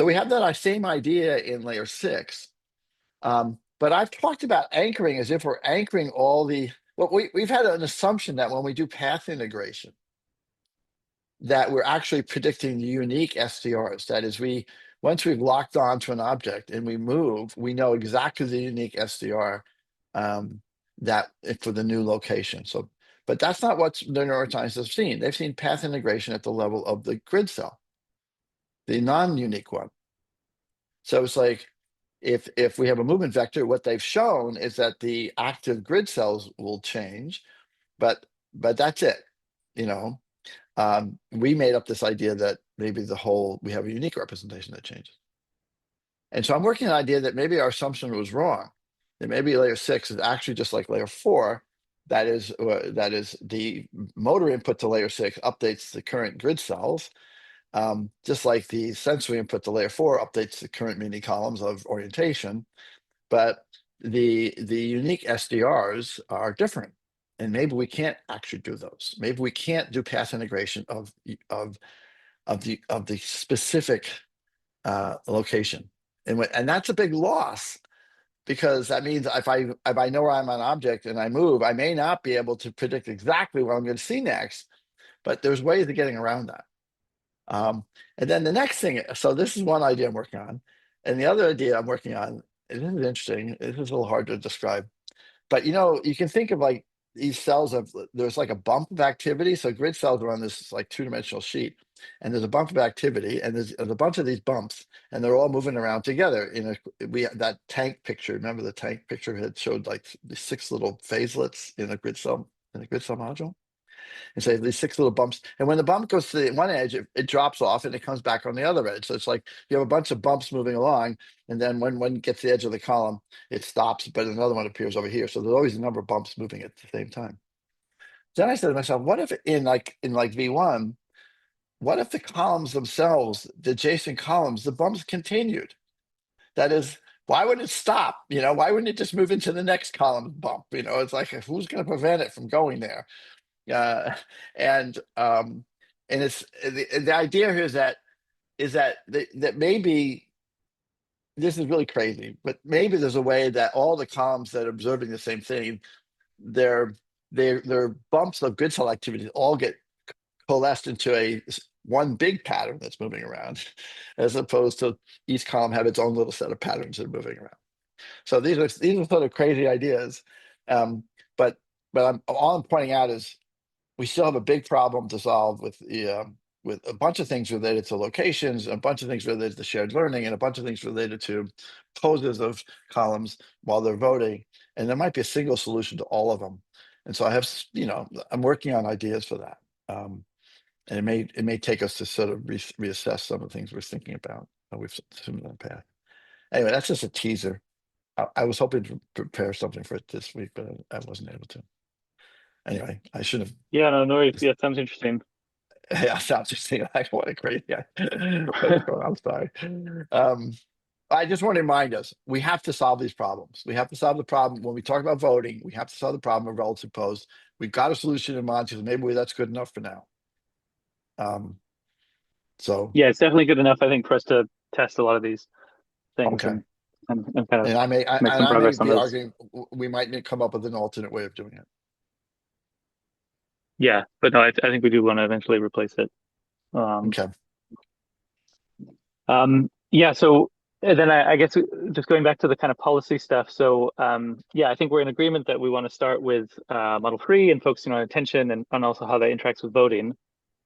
we have that same idea in layer 6. But I've talked about anchoring as if we're anchoring all the, well, we've had an assumption that when we do path integration, that we're actually predicting the unique SDRs. That is, once we've locked onto an object and we move, we know exactly the unique SDR that for the new location. So, but that's not what the neuroscientists have seen. They've seen path integration at the level of the grid cell, the non-unique one. So it's like, if we have a movement vector, what they've shown is that the active grid cells will change, but that's it. We made up this idea that maybe we have a unique representation that changes. And so I'm working on the idea that maybe our assumption was wrong. That maybe layer 6 is actually just like layer 4. That is the motor input to layer 6 updates the current grid cells. Just like the sensory input to layer 4 updates the current mini columns of orientation, but the unique SDRs are different, and maybe we can't actually do those. Maybe we can't do path integration of the specific location, and that's a big loss, because that means if I know where I'm on an object and I move, I may not be able to predict exactly what I'm going to see next, but there's ways of getting around that. And then the next thing, so this is one idea I'm working on. And the other idea I'm working on, this is interesting. This is a little hard to describe. But you can think of like these cells there's like a bump of activity. So grid cells are on this like two-dimensional sheet. And there's a bump of activity, and there's a bunch of these bumps, and they're all moving around together. That tank picture, remember the tank picture had showed like the 6 little phaselets in a grid cell module? And so these 6 little bumps, and when the bump goes to the one edge, it drops off and it comes back on the other edge. So it's like you have a bunch of bumps moving along, and then when one gets to the edge of the column, it stops, but another one appears over here. So there's always a number of bumps moving at the same time. Then I said to myself, what if in like V1, what if the columns themselves, the adjacent columns, the bumps continued? That is, why would it stop? Why wouldn't it just move into the next column bump? It's like, who's going to prevent it from going there? And it's the idea here is that maybe this is really crazy, but maybe there's a way that all the columns that are observing the same thing, their bumps of grid cell activity all get coalesced into one big pattern that's moving around, as opposed to each column have its own little set of patterns that are moving around. So these are sort of crazy ideas, but all I'm pointing out is we still have a big problem to solve with a bunch of things related to locations, a bunch of things related to shared learning, and a bunch of things related to poses of columns while they're voting. And there might be a single solution to all of them. And so I'm working on ideas for that. And it may take us to sort of reassess some of the things we're thinking about. We've assumed in the past. Anyway, that's just a teaser. I was hoping to prepare something for it this week, but I wasn't able to. Anyway, I should have. Yeah, no, no worries. Yeah, sounds interesting. Yeah, sounds just saying like what a great guy. But I'm sorry. Um, I just want to remind us, we have to solve these problems. We have to solve the problem when we talk about voting. We have to solve the problem of relative pose. We've got a solution in mind, so maybe that's good enough for now. So Yeah, it's definitely good enough, I think, for us to test a lot of these things okay, and kind of and make some I may progress on be those. arguing we might come up with an alternate way of doing it. Yeah, but no, I think we do want to eventually replace it. Um, Okay. yeah, so then I guess just going back to the kind of policy stuff. So yeah, I think we're in agreement that we want to start with Model 3 and focusing on attention and also how that interacts with voting.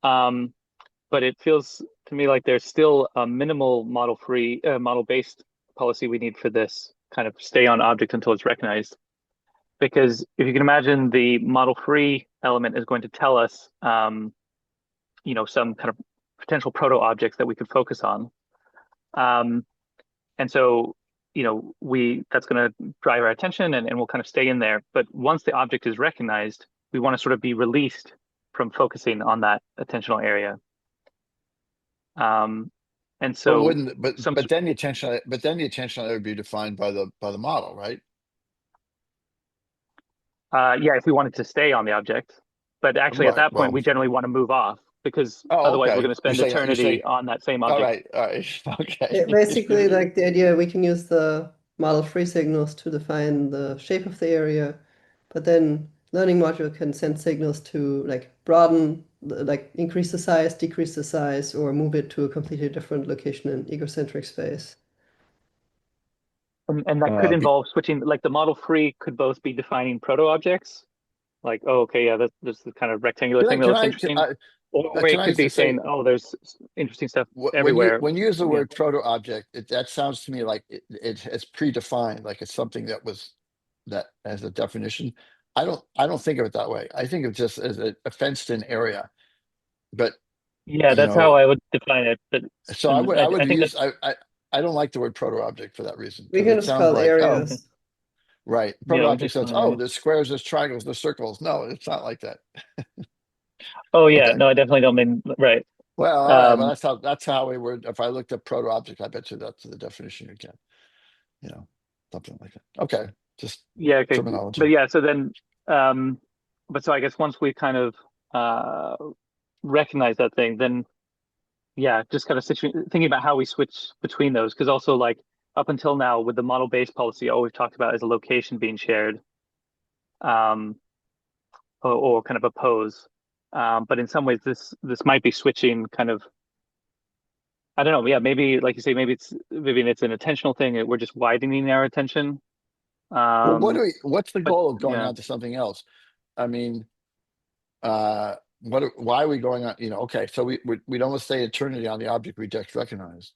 Um, but it feels to me like there's still a minimal model-based policy we need for this kind of stay on object until it's recognized. Because if you can imagine, the model-free element is going to tell us, some kind of potential proto objects that we could focus on. Um, and so, we that's going to drive our attention and we'll kind of stay in there. But once the object is recognized, we want to sort of be released from focusing on that attentional area. And But so wouldn't some but then the attention would be defined by the model, right? yeah, if we wanted to stay on the object. But actually at Right. that point Well, we generally want to move off because oh, otherwise we're going okay. to spend You're eternity saying on that same all object. right, all right, okay. Yeah, basically, like the idea, we can use the model free signals to define the shape of the area, but then learning module can send signals to like broaden, like increase the size, decrease the size, or move it to a completely different location in egocentric space. And that could involve switching, like the model free could both be defining proto objects, like, oh, okay, yeah, that's the kind of rectangular thing that looks interesting. Or can it I could be just say saying, oh, there's interesting stuff when everywhere. you use the Yeah. word proto object, that sounds to me like it's predefined, like it's something that as a definition. I don't think of it that way. I think of it just as a fenced-in area. But Yeah, you that's know, how I would define it. But so and I would I think use that's I don't like the word proto object for that reason We because can it just sounds call like, oh, okay. areas. right, Yeah, proto we object just says, call it oh, area. there's squares, there's triangles, there's circles. No, it's not like that. Oh yeah, Okay. no, I definitely don't mean right. Well, all right. Well, Um, that's how we were. If I looked up proto object, I bet you that's the definition you get. You know, something like that. Okay, just yeah, okay. But terminology. yeah, so then but so I guess once we kind of uh recognize that thing, then yeah, just kind of thinking about how we switch between those. Because also like up until now with the model-based policy, all we've talked about is a location being shared, um, or kind of a pose. But in some ways this might be switching kind of, I don't know, yeah, maybe like you say, maybe it's Vivian, it's an attentional thing. We're just widening our attention. Well, Um, what's the but goal of going yeah, on to something else? I mean, why are we going on? Okay, so we don't want to stay eternity on the object we just recognize.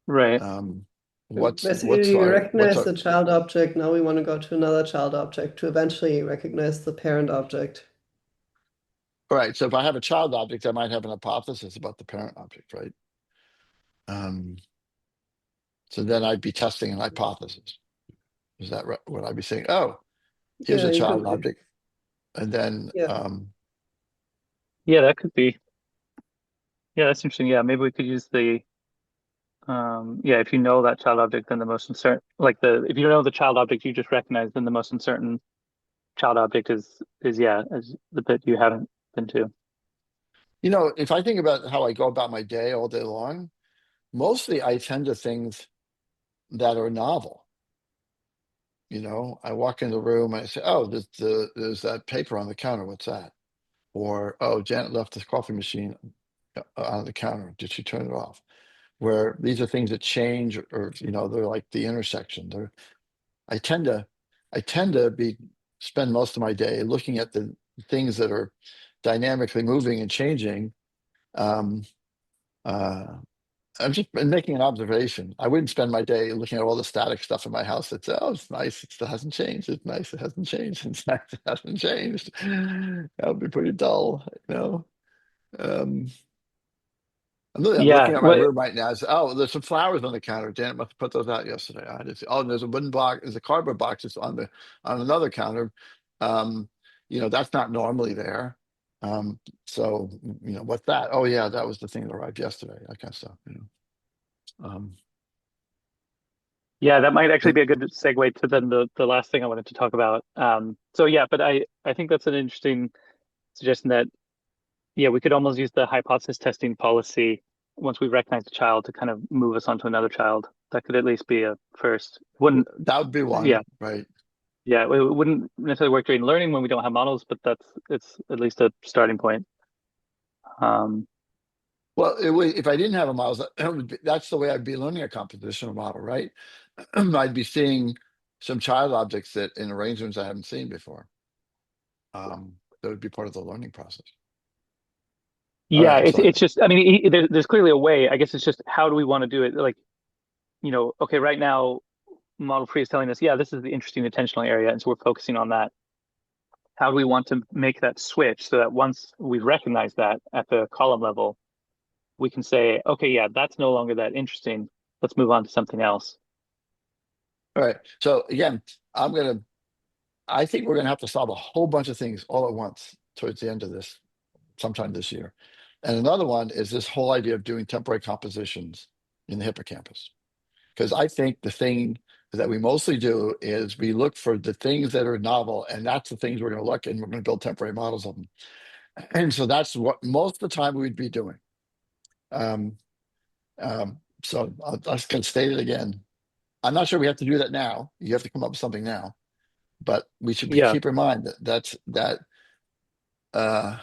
right. Um, Basically, we what's recognize our the child object. Now we want to go to another child object to eventually recognize the parent object. all right? So if I have a child object, I might have an hypothesis about the parent object, right? So then I'd be testing an hypothesis. Is that right? Would I be saying, oh, here's Yeah, a you child could, object, and then yeah. Yeah, that could be. Yeah, that's interesting. Yeah, maybe we could use the yeah, if you know that child object, then the most uncertain, like the if you know the child object you just recognized, then the most uncertain child object is yeah, is the bit you haven't been to. if I think about how I go about my day all day long, mostly I tend to things that are novel. I walk in the room and I say, oh, there's that paper on the counter. What's that? Or, oh, Janet left the coffee machine on the counter. Did she turn it off? Where these are things that change, or they're like the intersection. I tend to, I tend to be spend most of my day looking at the things that are dynamically moving and changing. Um, uh, I'm just making an observation. I wouldn't spend my day looking at all the static stuff in my house. It's nice. It still hasn't changed. It's nice. It hasn't changed. It's nice. It hasn't changed. That would be pretty dull. Um, I'm Yeah, looking at my what? room right now. Oh, there's some flowers on the counter. Janet must have put those out yesterday. I didn't see. Oh, and there's a wooden box. There's a cardboard box that's on another counter. Um, that's not normally there. So what's that? Oh yeah, that was the thing that arrived yesterday. That kind of stuff. Um, Yeah, that might actually but be a good segue to then the last thing I wanted to talk about. So yeah, but I think that's an interesting suggestion that yeah, we could almost use the hypothesis testing policy once we recognize the child to kind of move us onto another child. That could at least be a first. Wouldn't that would be yeah, one, right? yeah, it wouldn't necessarily work during learning when we don't have models, but it's at least a starting point. Um, Well, if I didn't have a model, that's the way I'd be learning a compositional model, right? I'd be seeing some child objects that in arrangements I haven't seen before. That would be part of the learning process. All yeah, right, I'm it's sorry. just I mean there's clearly a way. I guess it's just how do we want to do it? Like okay, right now model free is telling us, yeah, this is the interesting attentional area, and so we're focusing on that. How do we want to make that switch so that once we recognize that at the column level, we can say, okay, yeah, that's no longer that interesting. Let's move on to something else. All right. So again, I think we're gonna have to solve a whole bunch of things all at once towards the end of this, sometime this year. And another one is this whole idea of doing temporary compositions in the hippocampus. Because I think the thing that we mostly do is we look for the things that are novel, and that's the things we're going to look and we're going to build temporary models of them. And so that's what most of the time we'd be doing. Um, so I'm just going to state it again. I'm not sure we have to do that now. You have to come up with something now, but we should Yeah. keep in mind that. Uh,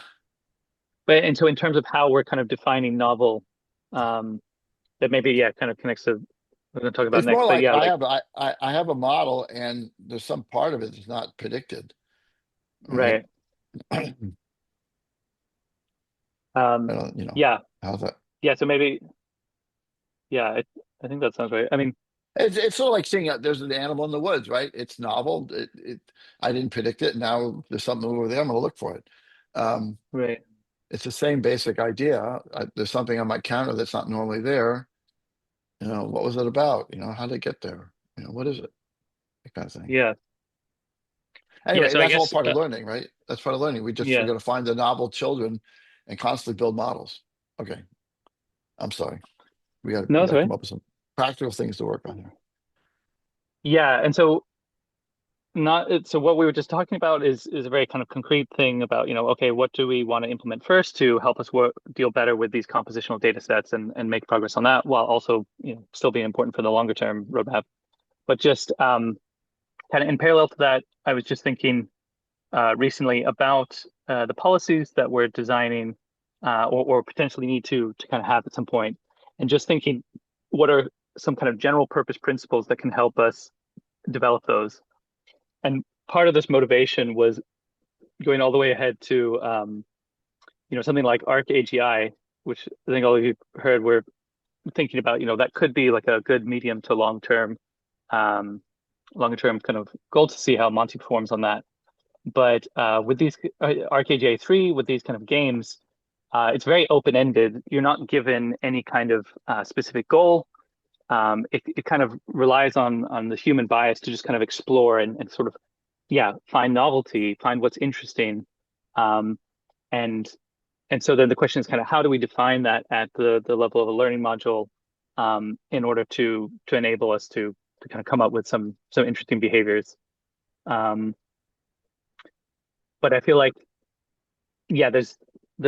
But and so in terms of how we're kind of defining novel, that maybe yeah, kind of connects to we're going to talk about it's next. more But like yeah, like I have a model, and there's some part of it that's not predicted, right? right. I Um, don't, yeah, how's that? yeah. So maybe yeah, I think that sounds right. I mean, It's sort of like seeing there's an animal in the woods, right? It's novel. I didn't predict it. Now there's something over there. I'm going to look for it. Um, right. it's the same basic idea. There's something on my counter that's not normally there. What was it about? How did it get there? What is it? That kind of thing. Yeah, yeah. Anyway, So I that's all guess part of learning, right? That's part of learning. We're yeah. going to find the novel children and constantly build models. Okay, I'm sorry. We No, got to sorry. come up with some practical things to work on here. Yeah, and so not so what we were just talking about is a very kind of concrete thing about okay, what do we want to implement first to help us deal better with these compositional data sets and make progress on that while also still being important for the longer term roadmap. But just kind of in parallel to that, I was just thinking recently about the policies that we're designing or potentially need to kind of have at some point, and just thinking what are some kind of general purpose principles that can help us develop those. And part of this motivation was going all the way ahead to something like ArcAGI, which I think all of you heard. We're thinking about that could be like a good medium to um, longer term kind of goal to see how Monty performs on that. But with these ArcAGI 3, with these kind of games, it's very open ended. You're not given any kind of specific goal. It kind of relies on the human bias to just kind of explore and sort of find novelty, find what's interesting, um, and and so then the question is kind of how do we define that at the level of a learning module in order to enable us to kind of come up with some interesting behaviors. Um, but I feel like there's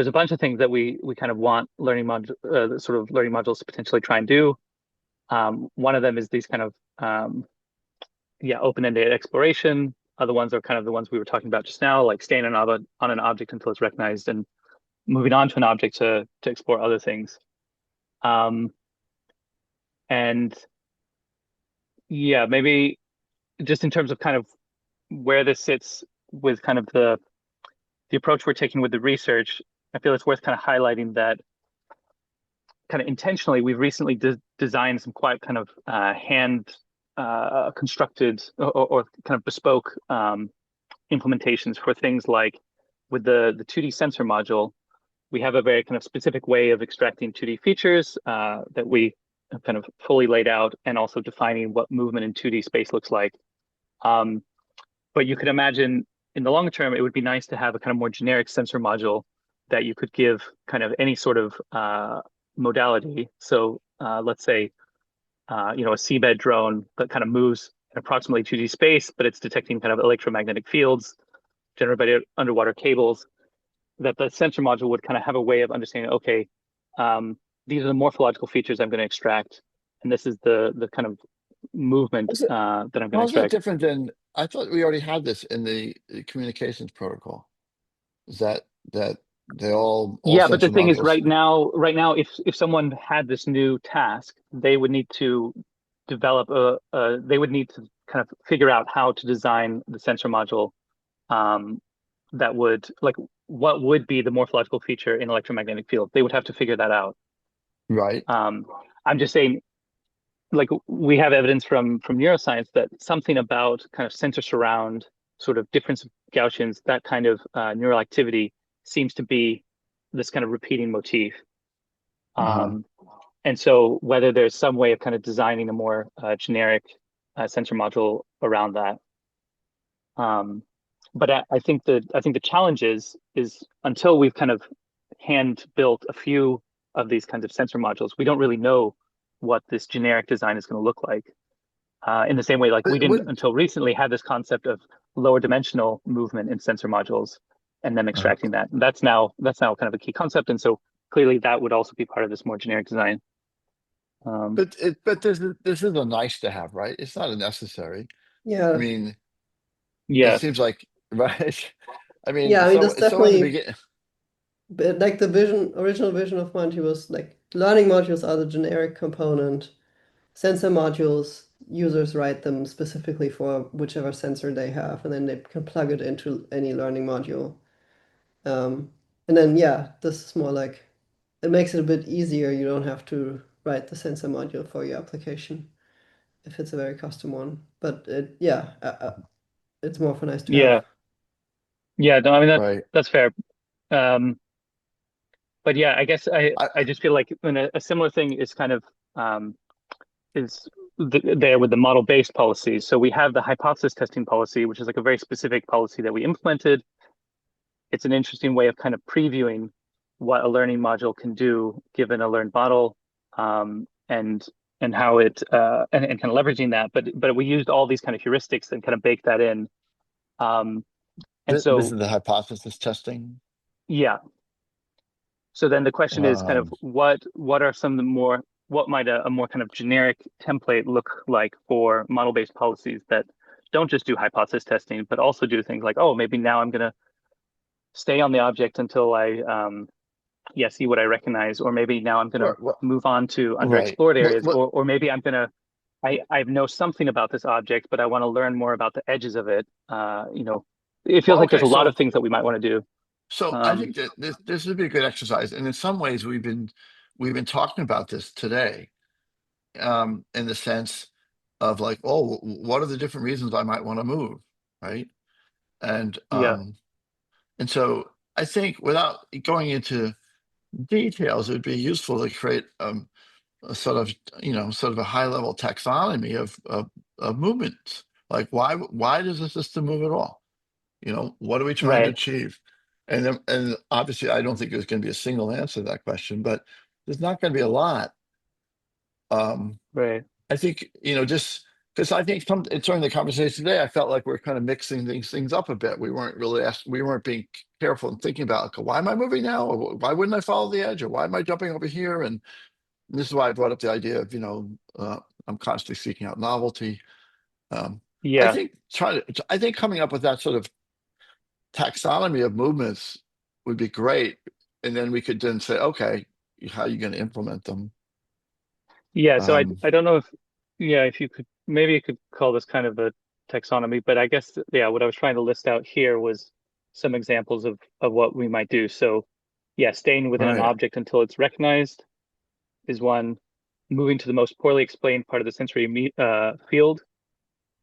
a bunch of things that we kind of want sort of learning modules to potentially try and do. One of them is these kind of open-ended exploration. Other ones are kind of the ones we were talking about just now, like staying on an object until it's recognized and moving on to an object to explore other things. And yeah, maybe just in terms of kind of where this sits with kind of the approach we're taking with the research, I feel it's worth kind of highlighting that kind of intentionally we've recently designed some quite kind of hand constructed or kind of bespoke implementations for things like with the 2D sensor module. we have a very kind of specific way of extracting 2D features that we have kind of fully laid out, and also defining what movement in 2D space looks like. But you could imagine in the long term, it would be nice to have a kind of more generic sensor module that you could give kind of any sort of modality. So let's say, a seabed drone that kind of moves in approximately 2D space, but it's detecting kind of electromagnetic fields generated by underwater cables, that the sensor module would kind of have a way of understanding, okay, these are the morphological features I'm going to extract, and this is the kind of movement that I'm going to How is that extract. different than, I thought we already had this in the communications protocol. Is that they all Yeah, but the sensor thing is, modules? right now, if someone had this new task, they would need to develop they would need to kind of figure out how to design the sensor module that would, like, what would be the morphological feature in electromagnetic field. They would have to figure that out. Right. I'm just saying, like, we have evidence from neuroscience that something about kind of sensor surround, sort of difference of Gaussians, that kind of neural activity seems to be this kind of repeating motif. Uh-huh. And so whether there's some way of kind of designing a more generic sensor module around that. But I think the challenge is until we've kind of hand built a few of these kinds of sensor modules, we don't really know what this generic design is going to look like. In the same way, like, But we didn't would until recently have this concept of lower dimensional movement in sensor modules, and then extracting that. And that's now kind of a key concept. And so clearly that would also be part of this more generic design. but this is a nice to have, right? It's not a necessary. I Yeah. mean, it Yeah, seems like right. I mean, Yeah, I mean, that's so in the definitely, beginning, but like the original vision of Monty was like learning modules are the generic component. Sensor modules, users write them specifically for whichever sensor they have, and then they can plug it into any learning module. Um, and then, yeah, this is more like it makes it a bit easier. You don't have to write the sensor module for your application if it's a very custom one. But yeah, it's more for nice to have. yeah, yeah. No, I mean, right? that's fair. Um, but yeah, I guess I I just feel like when a similar thing is kind of um, is there with the model-based policies. So we have the hypothesis testing policy, which is like a very specific policy that we implemented. It's an interesting way of kind of previewing what a learning module can do given a learned model, and how it and kind of leveraging that. But we used all these kind of heuristics and kind of baked that in. Um, and this so is the hypothesis testing. yeah. So then the question is kind of Um, what are some of the more, what might a more kind of generic template look like for model-based policies that don't just do hypothesis testing, but also do things like, oh, maybe now I'm going to stay on the object until I see what I recognize, or maybe now I'm going to well, move on to right. underexplored areas, or maybe I'm going to I know something about this object, but I want to learn more about the edges of it. It feels Well, like there's okay. a lot of things that we might want to do. So I Um, think that this would be a good exercise, and in some ways we've been talking about this today, in the sense of like, oh, what are the different reasons I might want to move, right? And yeah, so I think without going into details, it would be useful to create a sort of a high level taxonomy of movements. Like why does the system move at all? What are we trying to right, achieve? And obviously, I don't think there's going to be a single answer to that question, but there's not going to be a lot. Um, right. I think, just because I think during the conversation today, I felt like we're kind of mixing these things up a bit. We weren't being careful and thinking about, okay, why am I moving now? Or why wouldn't I follow the edge? Or why am I jumping over here? And this is why I brought up the idea of, I'm constantly seeking out novelty. Um, I Yeah. think I think coming up with that sort of taxonomy of movements would be great. And then we could then say, okay, how are you going to implement them? Yeah, so Um, I don't know if, yeah, if you could, maybe you could call this kind of a taxonomy, but I guess, yeah, what I was trying to list out here was some examples of what we might do. So yeah, staying within an right. object until it's recognized is one. Moving to the most poorly explained part of the sensory field.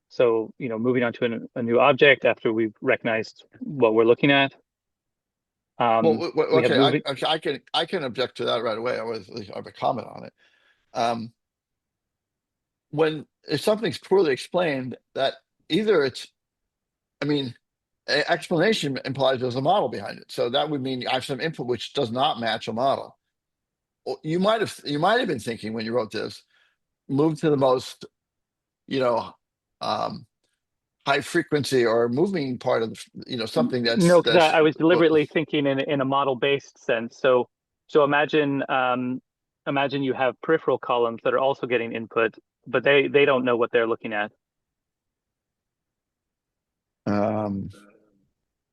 So, moving on to a new object after we've recognized what we're looking at. We have Okay, moving. I can object to that right away. I have a comment on it. When if something's poorly explained, that either it's, I mean, explanation implies there's a model behind it. So that would mean I have some input which does not match a model. You might have been thinking when you wrote this, move to the most, you know, um, high frequency or moving part of, something No, because that's I was deliberately thinking in a model-based sense. So imagine you have peripheral columns that are also getting input, but they don't know what they're looking at. um,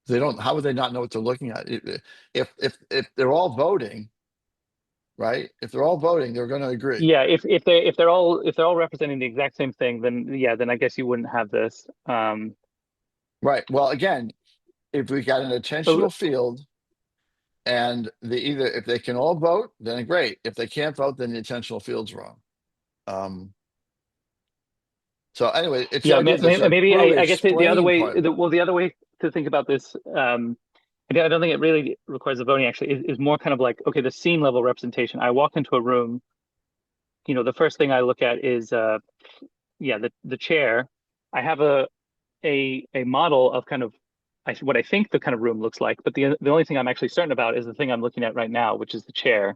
they don't. How would they not know what they're looking at? If they're all voting, right? If they're all voting, they're going to agree. Yeah, if they're all representing the exact same thing, then I guess you wouldn't have this. Right. Well, again, if we got an But attentional field and if they can all vote, then great. If they can't vote, then the attentional field's wrong. Um, so anyway, it's the yeah, idea there's a maybe poorly I guess the other explained way, part. the other way to think about this, I don't think it really requires the voting. Actually, is more kind of like, okay, the scene level representation. I walk into a room. The first thing I look at is yeah, the chair. I have a model of kind of what I think the kind of room looks like, but the only thing I'm actually certain about is the thing I'm looking at right now, which is the chair.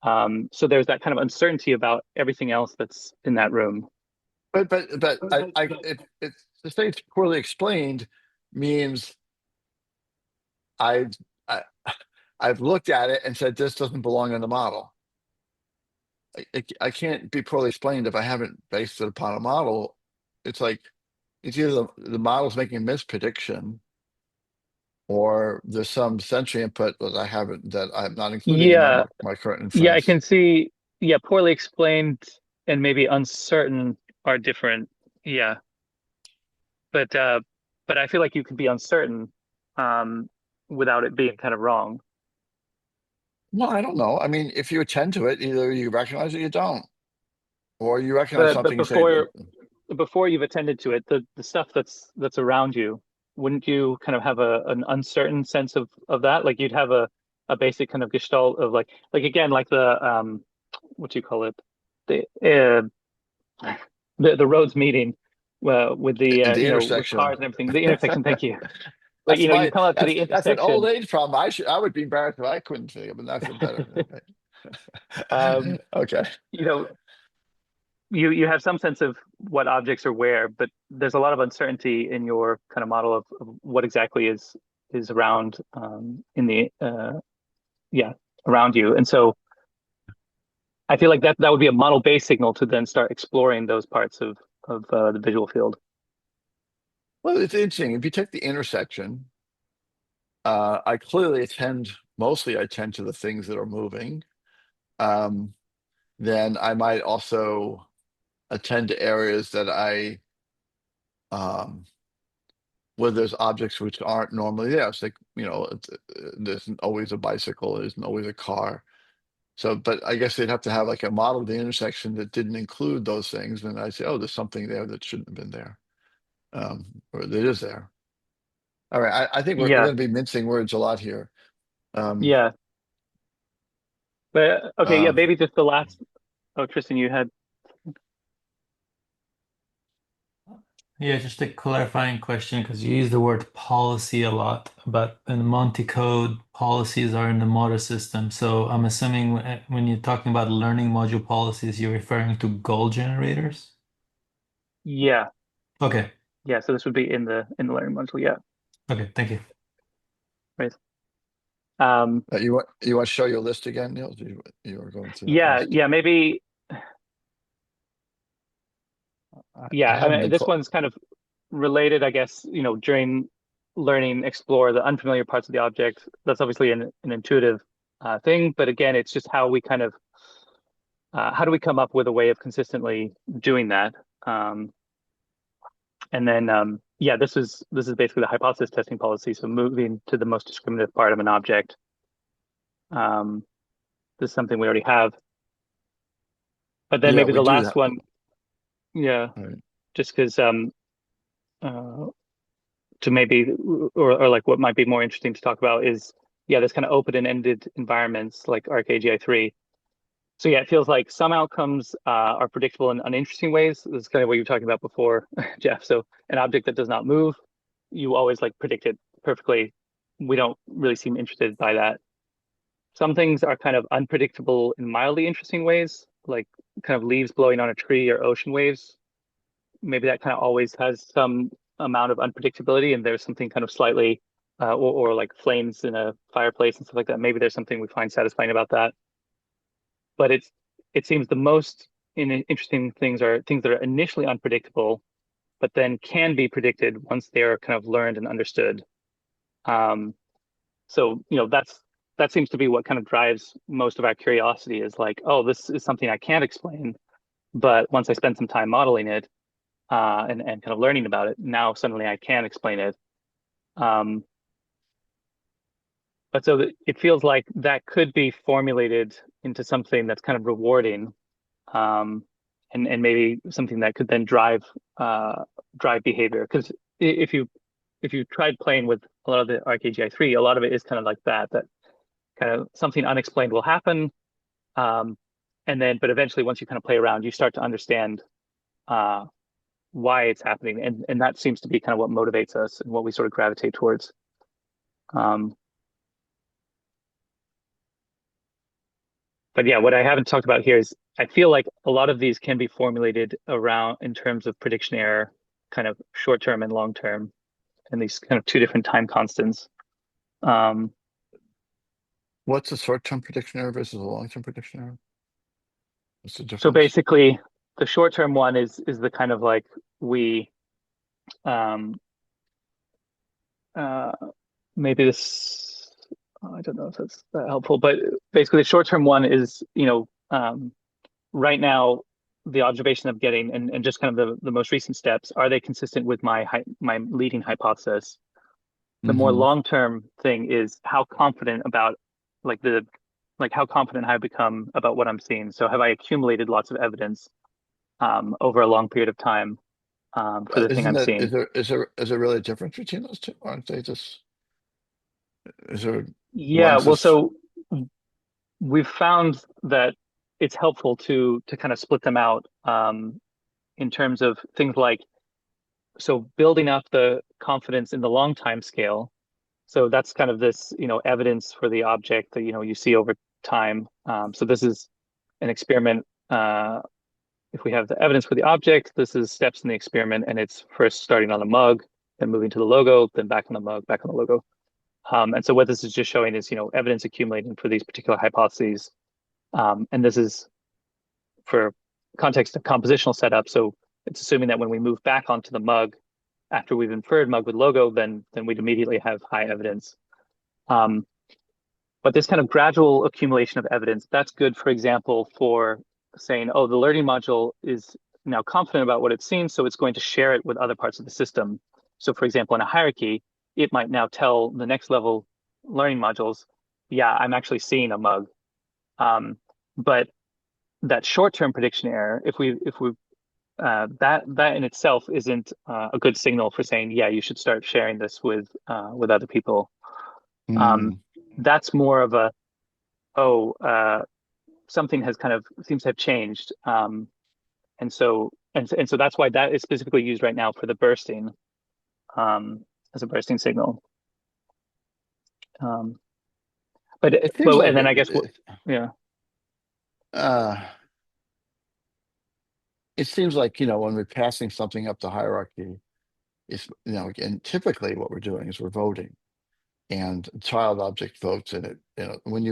So there's that kind of uncertainty about everything else that's in that room. But if to say it's poorly explained means I've I, I've looked at it and said this doesn't belong in the model. I can't be poorly explained if I haven't based it upon a model. It's like it's either the model's making a misprediction or there's some sensory input that I'm not including in Yeah, my current yeah, I inference. can see. Yeah, poorly explained and maybe uncertain are different. Yeah, but uh, but I feel like you could be uncertain without it being kind of wrong. Well, I don't know. I mean, if you attend to it, either you recognize it or you don't, or you recognize But something and say, before you've attended to it, the stuff that's around you, wouldn't you kind of have an uncertain sense of that? Like you'd have a basic kind of gestalt of like again like the what do you call it, the the roads meeting with the the with cars intersection. and everything, the intersection. Thank you. Like you come out to the That's an old intersection. age problem. I would be embarrassed if I couldn't think of it, but I feel better. um, Okay. you know you have some sense of what objects are where, but there's a lot of uncertainty in your kind of model of what exactly is around in the yeah, around you. And so I feel like that would be a model based signal to then start exploring those parts of the visual field. Well, it's interesting. If you take the intersection, I clearly mostly I tend to the things that are moving. Um, then I might also attend to areas that um, where there's objects which aren't normally there. It's like, there isn't always a bicycle, there isn't always a car. So, but I guess they'd have to have like a model of the intersection that didn't include those things. And I say, oh, there's something there that shouldn't have been there, or that is there. All right, I think we're Yeah, going to be mincing words a lot here. Um, yeah. But okay, yeah, uh, maybe just the last. Oh, Tristan, you had. Yeah, just a clarifying question because you use the word policy a lot, but in Monty code, policies are in the motor system. So I'm assuming when you're talking about learning module policies, you're referring to goal generators? Yeah, Okay. yeah. So this would be in the learning module. Yeah, Okay, thank you. right. Um, you want to show your list again, Niels? You were going through that yeah, list. yeah. Maybe. I Yeah, I haven't mean, been this one's kind of related, I guess, during learning, explore the unfamiliar parts of the object. That's obviously an intuitive thing, but again, it's just how we kind of how do we come up with a way of consistently doing that? Um, and then yeah, this is basically the hypothesis testing policy. So moving to the most discriminative part of an object. Um, this is something we already have. But then Yeah, maybe we the do last that. one, yeah, All right. just because uh, to maybe, or like what might be more interesting to talk about is, yeah, this kind of open and ended environments like ArcAGI3. So yeah, it feels like some outcomes are predictable in uninteresting ways. This is kind of what you were talking about before, Jeff. So an object that does not move, you always like predict it perfectly. We don't really seem interested by that. Some things are kind of unpredictable in mildly interesting ways, like kind of leaves blowing on a tree or ocean waves. Maybe that kind of always has some amount of unpredictability, and there's something kind of slightly, or like flames in a fireplace and stuff like that. Maybe there's something we find satisfying about that. But it seems the most interesting things are things that are initially unpredictable, but then can be predicted once they're kind of learned and understood. So that seems to be what kind of drives most of our curiosity is like, oh, this is something I can't explain, but once I spend some time modeling it, and kind of learning about it, now suddenly I can explain it. But so it feels like that could be formulated into something that's kind of rewarding, and maybe something that could then drive behavior. Because if you tried playing with a lot of the ArcAGI3, a lot of it is kind of like that kind of something unexplained will happen, and then but eventually once you kind of play around, you start to understand why it's happening, and that seems to be kind of what motivates us and what we sort of gravitate towards. But yeah, what I haven't talked about here is I feel like a lot of these can be formulated around in terms of prediction error, kind of short term and long term, and these kind of two different time constants. What's the short-term prediction error versus the long-term prediction error? What's the So difference? basically, the short term one is the kind of like we maybe this I don't know if that's that helpful, but basically the short term one is right now the observation of getting and just kind of the most recent steps, are they consistent with my leading hypothesis? The more long term thing is how confident about like how confident have I become about what I'm seeing. So have I accumulated lots of evidence over a long period of time for the thing Isn't I'm that seeing? is there really a difference between those two? Aren't they just is there Yeah, one's well, just so we've found that it's helpful to kind of split them out in terms of things like so building up the confidence in the long time scale. So that's kind of this, evidence for the object that, you see over time. So this is an experiment. If we have the evidence for the object, this is steps in the experiment, and it's first starting on the mug, then moving to the logo, then back on the mug, back on the logo. And so what this is just showing is, evidence accumulating for these particular hypotheses. And this is for context of compositional setup. So it's assuming that when we move back onto the mug, after we've inferred mug with logo, then we'd immediately have high evidence. But this kind of gradual accumulation of evidence, that's good, for example, for saying, oh, the learning module is now confident about what it's seen, so it's going to share it with other parts of the system. So for example, in a hierarchy, it might now tell the next level learning modules, yeah, I'm actually seeing a mug. But that short-term prediction error, if we that in itself isn't a good signal for saying, yeah, you should start sharing this with other people. That's more of a, something has kind of seems to have changed, and so that's why that is specifically used right now for the bursting, as a bursting signal. But it seems like and then I guess yeah. It seems like when we're passing something up the hierarchy, it's and typically what we're doing is we're voting, and child object votes in it. When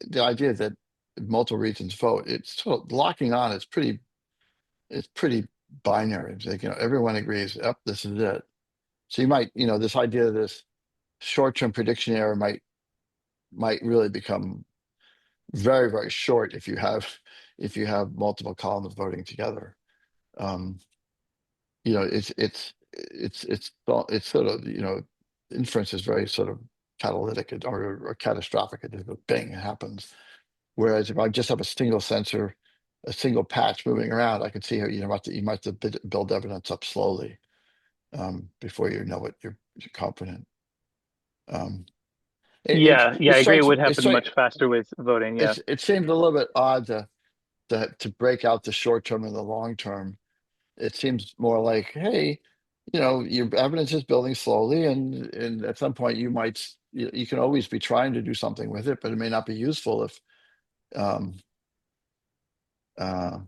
the idea that multiple regions vote, it's sort of locking on. It's pretty binary. It's like, everyone agrees, yep, this is it. So you might, this idea of this short-term prediction error might really become very, very short if you have multiple columns voting together. It's sort of, inference is very sort of catalytic or catastrophic. It just goes bang, it happens. Whereas if I just have a single sensor, a single patch moving around, I can see how you might have to build evidence up slowly. before you know it, you're confident. Yeah, It I agree. It strikes would happen much faster with voting. Yeah. it seems a little bit odd to break out the short term and the long term. It seems more like, hey, your evidence is building slowly, and at some point you can always be trying to do something with it, but it may not be useful if um uh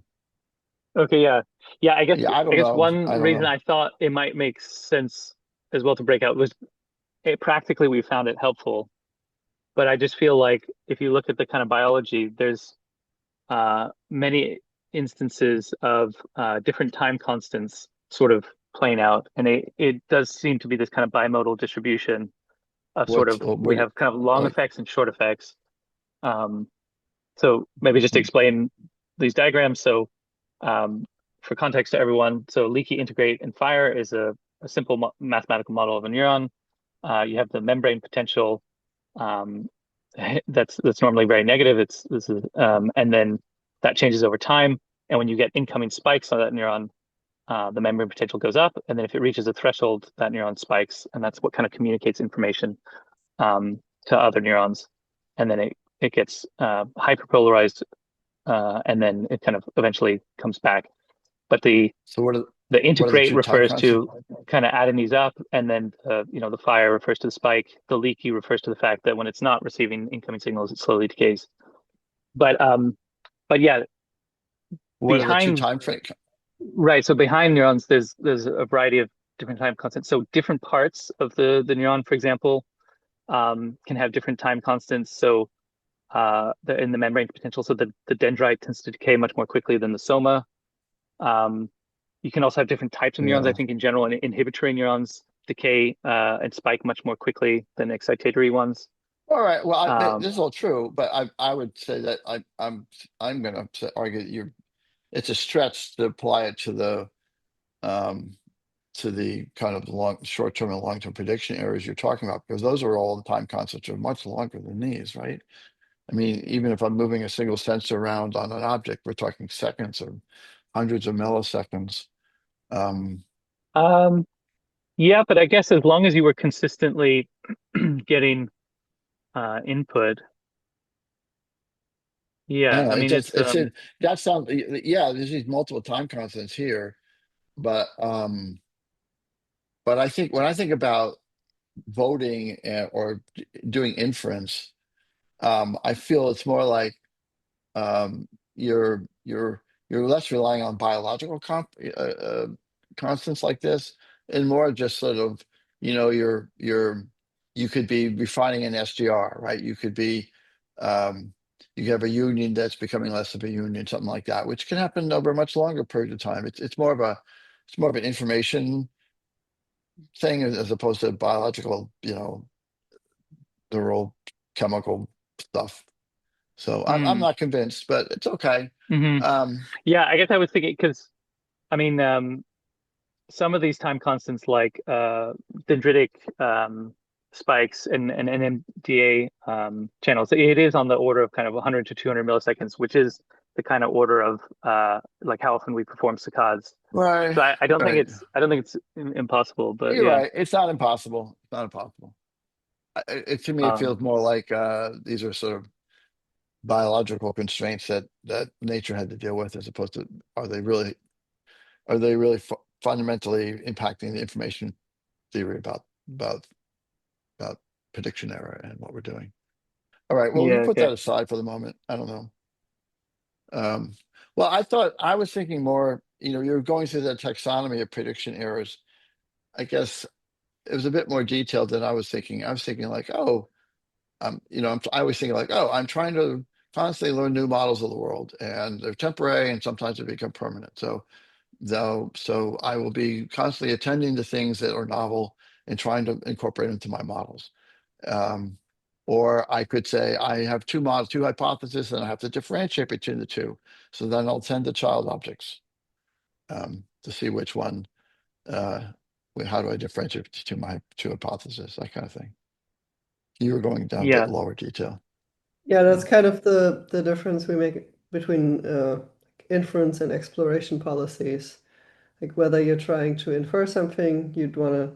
Okay. Yeah. Yeah. I guess yeah, I don't know. one I don't reason know. I thought it might make sense as well to break out was practically we found it helpful, but I just feel like if you look at the kind of biology, there's many instances of different time constants sort of playing out, and it does seem to be this kind of bimodal distribution of sort What's of we have kind of long like effects and short effects. Um, so maybe just to explain these diagrams. So um, for context to everyone, so leaky, integrate, and fire is a simple mathematical model of a neuron. You have the membrane potential um, that's normally very negative. And then that changes over time. And when you get incoming spikes on that neuron, the membrane potential goes up. And then if it reaches a threshold, that neuron spikes, and that's what kind of communicates information to other neurons. And then it gets hyperpolarized, and then it kind of eventually comes back. But so the what are the integrate two time refers constants? to kind of adding these up, and then the fire refers to the spike. The leaky refers to the fact that when it's not receiving incoming signals, it slowly decays. But yeah, What are the two behind time frame? right. So behind neurons, there's a variety of different time constants. So different parts of the neuron, for example, can have different time constants. So in the membrane potential, so the dendrite tends to decay much more quickly than the soma. Um, you can also have different types of neurons. I Yeah. think in general, inhibitory neurons decay and spike much more quickly than excitatory ones. All right. Well, Um, this is all true, but I would say that I'm going to argue that it's a stretch to apply it um to the kind of short term and long term prediction areas you're talking about, because those are all the time constants are much longer than these, right? I mean, even if I'm moving a single sensor around on an object, we're talking seconds or hundreds of milliseconds. Um, um, yeah, but I guess as long as you were consistently getting input, I yeah. don't know. I mean, That sounds, yeah, there's these multiple time constants here, but I think when I think about voting or doing inference, I feel it's more like um, you're less relying on biological constants like this, and more just sort of you could be refining an SGR, right? Um, you could have a union that's becoming less of a union, something like that, which can happen over a much longer period of time. It's more of an information thing as opposed to biological, neural chemical stuff. So I'm mm, not convinced, but it's okay. hmm. Um, Yeah, I guess I was thinking because I mean, some of these time constants like dendritic spikes and NMDA channels, it is on the order of kind of 100 to 200 milliseconds, which is the kind of order of like how often we perform saccades. right, So I don't think right. it's impossible, but You're yeah. right. It's not impossible. It's not impossible. To me, it Um, feels more like these are sort of biological constraints that nature had to deal with, as opposed to are they really fundamentally impacting the information theory about about prediction error and what we're doing. All right. Well, we yeah, can put okay. that aside for the moment. I don't know. Um, well, I was thinking more, you're going through the taxonomy of prediction errors. I guess it was a bit more detailed than I was thinking. I was thinking like, oh, I was thinking like, oh, I'm trying to constantly learn new models of the world, and they're temporary, and sometimes they become permanent. So I will be constantly attending to things that are novel and trying to incorporate into my models. Um, or I could say I have two models, two hypotheses, and I have to differentiate between the two. So then I'll tend to child objects to see which one, uh, how do I differentiate between my two hypotheses, that kind of thing. You were going down a bit Yeah. lower detail. Yeah, Yeah. that's kind of the difference we make between inference and exploration policies. Like whether you're trying to infer something, you'd want to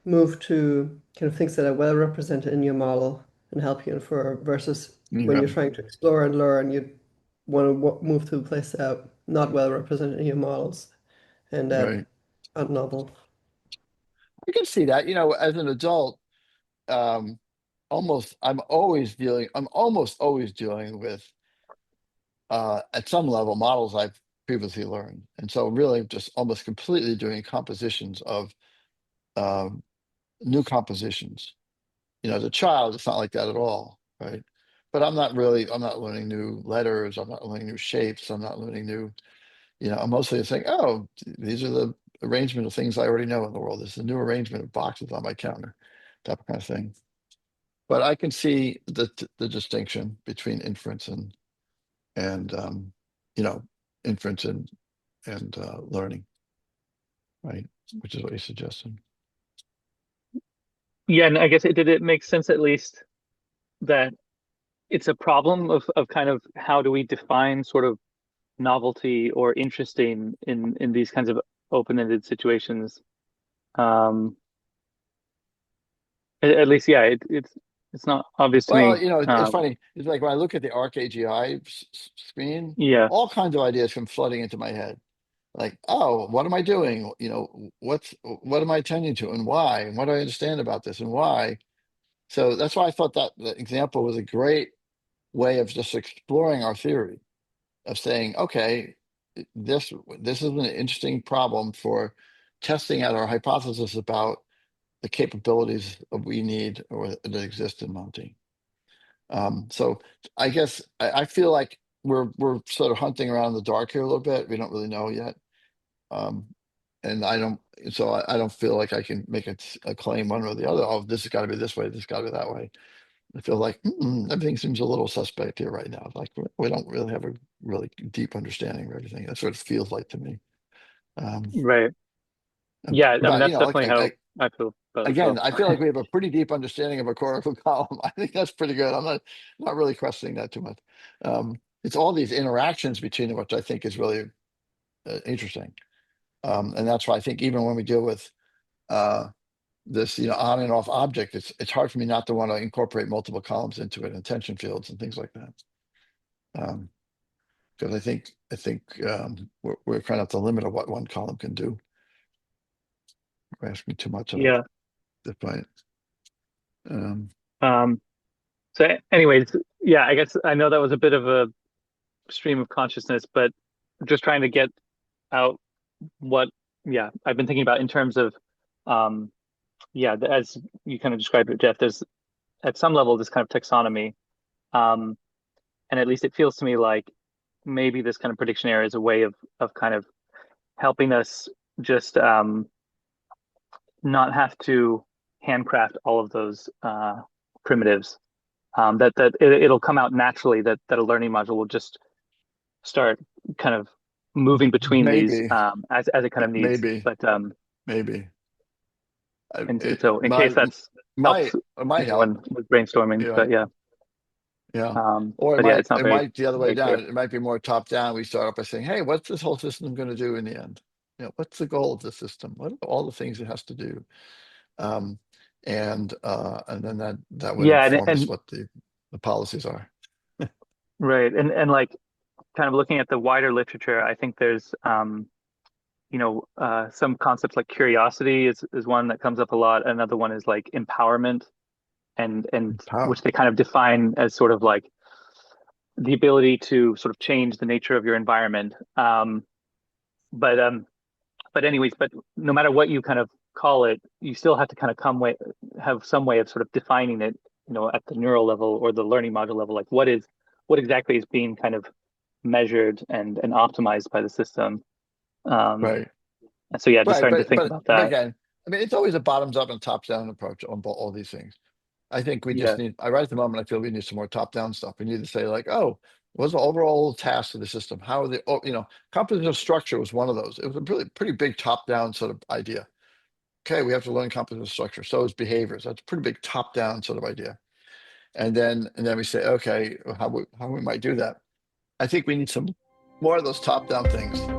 move to kind of things that are well represented in your model and help you infer, versus when you're Okay. trying to explore and learn, you want to move to a place that are not well represented in your models and that Right. are novel. I can see that. As an adult, um, I'm almost always dealing with, at some level, models I've previously learned. And so really just almost completely doing compositions of um, new compositions. As a child, it's not like that at all, right? But I'm not learning new letters. I'm not learning new shapes. I'm not learning I'm mostly saying, oh, these are the arrangement of things I already know in the world. This is a new arrangement of boxes on my counter, that kind of thing. But I can see the distinction between inference and inference and learning, right? Which is what you suggested. Yeah, and I guess did it make sense at least that it's a problem of kind of how do we define sort of novelty or interesting in these kinds of open-ended situations? Um, at least, yeah, it's not obvious to Well, me. it's funny. It's like when I look at the ArcAGI screen, Yeah, all kinds of ideas come flooding into my head. Like, oh, what am I doing? What am I attending to and why? And what do I understand about this and why? So that's why I thought that the example was a great way of just exploring our theory of saying, okay, this is an interesting problem for testing out our hypothesis about the capabilities that we need or that exist in Monty. So I guess I feel like we're sort of hunting around in the dark here a little bit. We don't really know yet. Um, and I don't feel like I can make a claim one way or the other. Oh, this has got to be this way. This has got to be that way. I feel like everything seems a little suspect here right now. Like we don't really have a really deep understanding of everything. That's what it feels like to me. Um, right. Yeah, I mean but that's definitely how I feel about it as again, well. I feel like we have a pretty deep understanding of a cortical column. I think that's pretty good. I'm not really questioning that too much. It's all these interactions between them, which I think is really interesting. And that's why I think even when we deal with uh, this, on and off object, it's hard for me not to want to incorporate multiple columns into it and tension fields and things like that. Because I think we're kind of at the limit of what one column can do. We're asking too much of it, Yeah. despite. Um, so anyways, yeah, I guess I know that was a bit of a stream of consciousness, but just trying to get out what, yeah, I've been thinking about in terms of, um, yeah, as you kind of described it, Jeff, there's at some level this kind of taxonomy. Um, and at least it feels to me like maybe this kind of prediction error is a way of kind of helping us just not have to handcraft all of those primitives. It'll come out naturally that a learning module will just start kind of moving between these Maybe, as it kind of needs. maybe, But maybe. and It so in case might that's helps it might anyone help. with brainstorming, Yeah, but yeah, yeah. Or but yeah, it's not it very might the other way very down. clear. It might be more top down. We start off by saying, "Hey, what's this whole system going to do in the end? What's the goal of the system? What are all the things it has to do?" Um, and then that would Yeah, inform us and what the policies are. right, and like kind of looking at the wider literature, I think there's some concepts like curiosity is one that comes up a lot. Another one is like empowerment, and Power, which they kind of define as sort of like the ability to sort of change the nature of your environment. But anyways, but no matter what you kind of call it, you still have to kind of have some way of sort of defining it, at the neural level or the learning module level, like what exactly is being kind of measured and optimized by the system. Um, right? and so yeah, just Right, starting to think about that. again, I mean, it's always a bottoms up and tops down approach on all these things. I think we just Yeah, need. Right at the moment, I feel we need some more top down stuff. We need to say like, oh, what's the overall task of the system? How are the compositional structure was one of those. It was a pretty big top down sort of idea. Okay, we have to learn compositional structure. So is behaviors. That's a pretty big top down sort of idea. And then we say, okay, how we might do that. I think we need some more of those top down things.